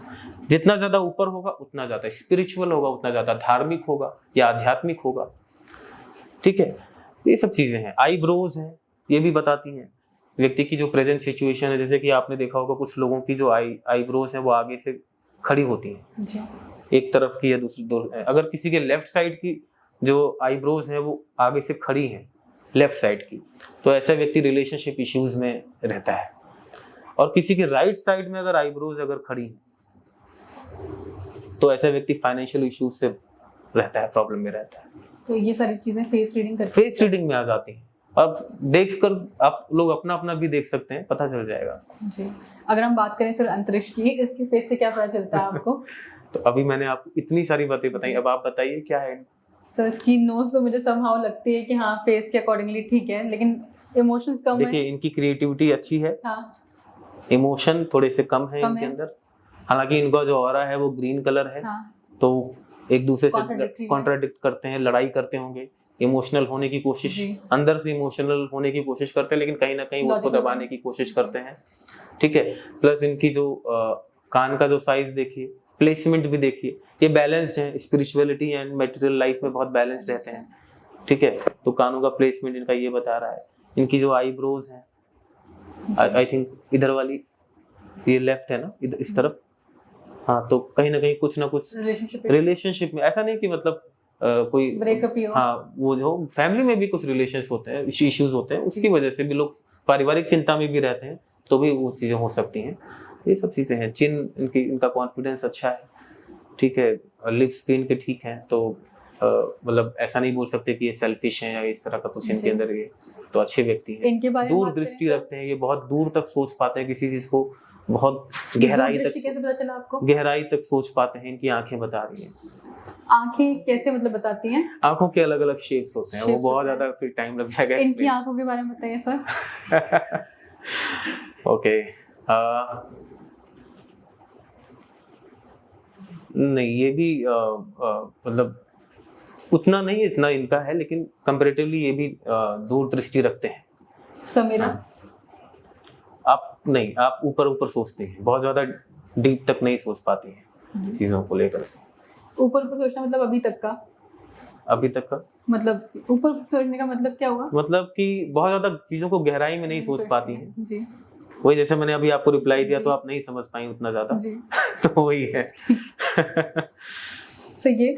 जितना ज्यादा ऊपर होगा उतना ज्यादा स्पिरिचुअल होगा, उतना ज्यादा धार्मिक होगा या आध्यात्मिक होगा, ठीक है। ये सब चीजें हैं। आईब्रोज हैं, ये भी बताती हैं व्यक्ति की जो प्रेजेंट सिचुएशन है। जैसे कि आपने देखा होगा कुछ लोगों की जो आईब्रोज है वो आगे से खड़ी होती हैं जी। एक तरफ की या दूसरी दो। अगर किसी के लेफ्ट साइड की जो आईब्रोज है वो आगे से खड़ी है लेफ्ट साइड की, तो ऐसा व्यक्ति रिलेशनशिप इश्यूज में रहता है। और किसी के राइट साइड में अगर आईब्रोज अगर खड़ी है तो ऐसा व्यक्ति फाइनेंशियल इश्यूज से रहता है, प्रॉब्लम में रहता है। तो ये सारी चीजें फेस रीडिंग फेस रीडिंग में आ जाती हैं। अब देखकर आप लोग अपना अपना भी देख सकते हैं, पता चल जाएगा जी। अगर हम बात करें सर अंतरिक्ष की, इसके फेस से क्या पता चलता है आपको? तो अभी मैंने आपको इतनी सारी बातें बताई, अब आप बताइए क्या है। सर इसकी नोज तो मुझे समहाउ लगती है कि हाँ फेस के अकॉर्डिंगली ठीक है, लेकिन इमोशंस कम है। देखिए, इनकी क्रिएटिविटी अच्छी है, हाँ। इमोशन थोड़े से कम है कम इनके है। अंदर। हालांकि इनका जो ऑरा है वो ग्रीन कलर है, हाँ। तो एक दूसरे से Contradictory है। कॉन्ट्राडिक्ट करते हैं, लड़ाई करते होंगे, इमोशनल होने की कोशिश, जी। अंदर से इमोशनल होने की कोशिश करते हैं, लेकिन कहीं ना कहीं वो उसको Logical दबाने की कोशिश करते हैं, ठीक है। प्लस इनकी जो कान का जो साइज देखिए, प्लेसमेंट भी देखिए, ये बैलेंस्ड है। स्पिरिचुअलिटी एंड मटेरियल लाइफ में बहुत बैलेंस्ड रहते हैं, ठीक है। तो कानों का प्लेसमेंट इनका ये बता रहा है। इनकी जो आईब्रोज है, आई थिंक इधर वाली, ये लेफ्ट है ना, इधर इस तरफ, हाँ, तो कहीं ना कहीं कुछ ना कुछ रिलेशनशिप में, ऐसा नहीं कि मतलब कोई ब्रेकअप ही हो। हाँ, वो जो फैमिली में भी कुछ रिलेशंस होते हैं, इश्यूज होते हैं, उसकी वजह से भी लोग पारिवारिक चिंता में भी रहते हैं, तो भी वो चीजें हो सकती हैं। ये सब चीजें हैं। चिन इनका कॉन्फिडेंस अच्छा है, ठीक है। लिप्स भी इनके ठीक हैं, तो मतलब ऐसा नहीं बोल सकते कि ये सेल्फिश हैं या इस तरह का कुछ इनके अंदर, ये तो अच्छे व्यक्ति हैं। इनके बारे में दूर बात करें दृष्टि तो- रखते हैं, ये बहुत दूर तक सोच पाते हैं किसी चीज को, बहुत गहराई दूरदृष्टि तक, कैसे पता चला आपको? गहराई तक सोच पाते हैं। इनकी आंखें बता रही हैं। आंखें कैसे मतलब बताती हैं? आंखों के अलग अलग शेप्स होते हैं, वो Shapes बहुत होते हैं। ज्यादा फिर टाइम लग जाएगा इनकी इसमें। आंखों के बारे में बताइए सर। ओके, नहीं, ये भी मतलब उतना नहीं इतना इनका है, लेकिन कंपैरेटिवली ये भी दूर दृष्टि रखते हैं। समीरा? आप नहीं, आप ऊपर ऊपर सोचते हैं, बहुत ज्यादा डीप तक नहीं सोच पाती हैं चीजों को लेकर। ऊपर ऊपर सोचना मतलब अभी तक का? अभी तक का मतलब ऊपर सोचने का मतलब क्या हुआ? मतलब कि बहुत ज्यादा चीजों को गहराई में नहीं सोच पाती हैं। जी। वही जैसे मैंने अभी आपको रिप्लाई दिया तो आप नहीं समझ पाई उतना ज्यादा, जी। तो वही है। सही है।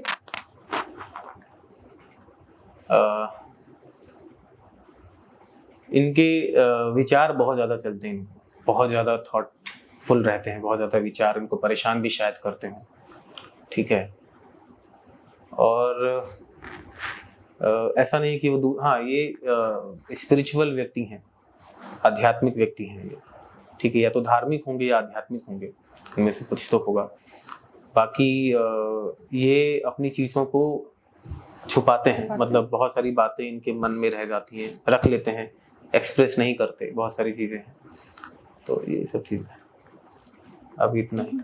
इनके विचार बहुत ज्यादा चलते हैं, बहुत ज़्यादा थॉटफुल रहते हैं, बहुत ज़्यादा विचार इनको परेशान भी शायद करते हों, ठीक है। और ऐसा नहीं कि वो हाँ, ये स्पिरिचुअल व्यक्ति हैं, आध्यात्मिक व्यक्ति हैं ये, ठीक है। या तो धार्मिक होंगे या आध्यात्मिक होंगे, इनमें से कुछ तो होगा। बाकी ये अपनी चीज़ों को छुपाते हैं, मतलब बहुत सारी बातें इनके मन में रह जाती हैं, रख लेते हैं, एक्सप्रेस नहीं करते, बहुत सारी चीज़ें हैं। तो ये सब चीज़ें अभी इतना ही।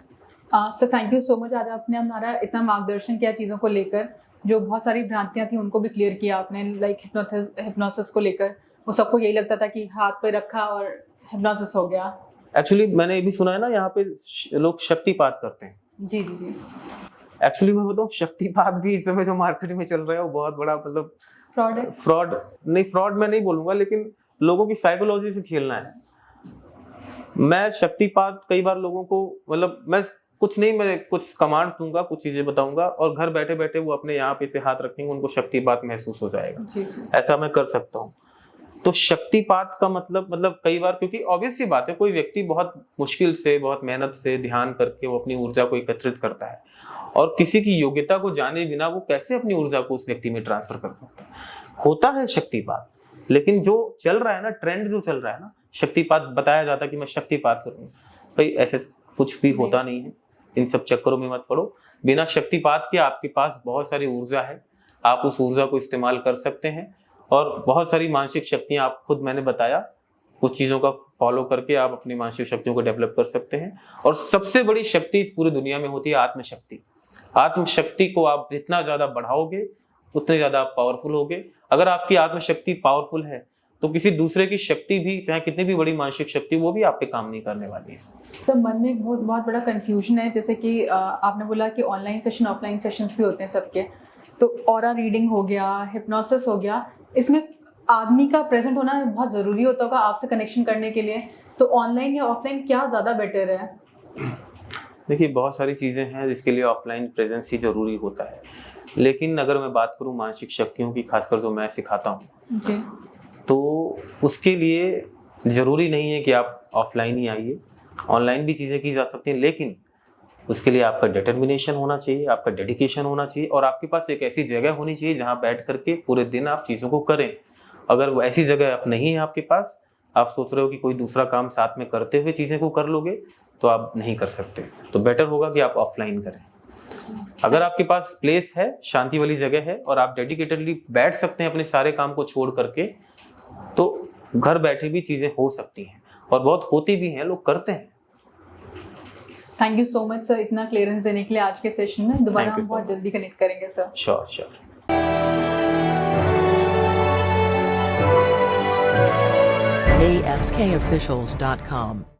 Sir thank you so much, आज आपने हमारा इतना मार्गदर्शन किया चीज़ों को लेकर, जो बहुत सारी भ्रांतियां थी उनको भी क्लियर किया आपने, लाइक हिप्नोसिस को लेकर। वो सबको यही लगता था कि हाथ पे रखा और हिप्नोसिस हो गया। एक्चुअली मैंने ये भी सुना है ना, यहाँ पे लोग शक्तिपात करते हैं। जी जी जी। एक्चुअली मैं बताऊँ, शक्तिपात भी इस समय जो मार्केट में चल रहा है वो बहुत बड़ा, मतलब फ्रॉड है। फ्रॉड मैं नहीं बोलूंगा, लेकिन लोगों की साइकोलॉजी से खेलना है। मैं शक्तिपात कई बार लोगों को, मतलब मैं कुछ कमांड दूंगा, कुछ चीजें बताऊंगा, और घर बैठे बैठे वो अपने यहाँ पे से हाथ रखेंगे, उनको शक्तिपात महसूस हो जाएगा। जी जी। ऐसा मैं कर सकता हूँ। तो शक्तिपात का मतलब कई बार, क्योंकि ऑब्वियस सी बात है, कोई व्यक्ति बहुत मुश्किल से, बहुत मेहनत से ध्यान करके वो अपनी ऊर्जा को एकत्रित करता है, और किसी की योग्यता को जाने बिना वो कैसे अपनी ऊर्जा को उस व्यक्ति में ट्रांसफर कर सकता है। होता है शक्तिपात, लेकिन जो चल रहा है ना, ट्रेंड जो चल रहा है ना, शक्तिपात बताया जाता है कि मैं शक्तिपात करूंगा, भाई ऐसे कुछ भी होता नहीं है। इन सब चक्करों में मत पड़ो। बिना शक्तिपात के आपके पास बहुत सारी ऊर्जा है, आप उस ऊर्जा को इस्तेमाल कर सकते हैं, और बहुत सारी मानसिक शक्तियां, आप खुद, मैंने बताया, कुछ चीज़ों का फॉलो करके आप अपनी मानसिक शक्तियों को डेवलप कर सकते हैं। और सबसे बड़ी शक्ति इस पूरी दुनिया में होती है आत्मशक्ति। आत्मशक्ति को आप जितना ज़्यादा बढ़ाओगे उतने ज़्यादा आप पावरफुल होगे। अगर आपकी आत्मशक्ति पावरफुल है तो किसी दूसरे की शक्ति भी, चाहे कितनी भी बड़ी मानसिक शक्ति, वो भी आपके काम नहीं करने वाली है। तो मन में एक बहुत बड़ा कंफ्यूजन है, जैसे कि आपने बोला कि ऑनलाइन सेशन, ऑफलाइन सेशंस भी होते हैं सबके, तो ऑरा रीडिंग हो गया, हिप्नोसिस हो गया, इसमें आदमी का प्रेजेंट होना बहुत ज़रूरी होता होगा आपसे कनेक्शन करने के लिए। तो ऑनलाइन या ऑफलाइन क्या ज़्यादा बेटर है? देखिए, बहुत सारी चीज़ें हैं जिसके लिए ऑफलाइन प्रेजेंस ही ज़रूरी होता है, लेकिन अगर मैं बात करूँ मानसिक शक्तियों की, खासकर जो मैं सिखाता हूँ जी, तो उसके लिए ज़रूरी नहीं है कि आप ऑफलाइन ही आइए, ऑनलाइन भी चीज़ें की जा सकती हैं, लेकिन उसके लिए आपका डिटर्मिनेशन होना चाहिए, आपका डेडिकेशन होना चाहिए, और आपके पास एक ऐसी जगह होनी चाहिए जहाँ बैठ करके पूरे दिन आप चीज़ों को करें। अगर वो ऐसी जगह आप नहीं है आपके पास, आप सोच रहे हो कि कोई दूसरा काम साथ में करते हुए चीज़ें को कर लोगे, तो आप नहीं कर सकते। तो बेटर होगा कि आप ऑफलाइन करें। अगर आपके पास प्लेस है, शांति वाली जगह है, और आप डेडिकेटेडली बैठ सकते हैं अपने सारे काम को छोड़ करके, तो घर बैठे भी चीज़ें हो सकती हैं, और बहुत होती भी हैं, लोग करते हैं। Thank you so much sir, इतना क्लियरेंस देने के लिए आज के सेशन में। दोबारा हम बहुत जल्दी कनेक्ट करेंगे सर। श्योर। ASKofficials.com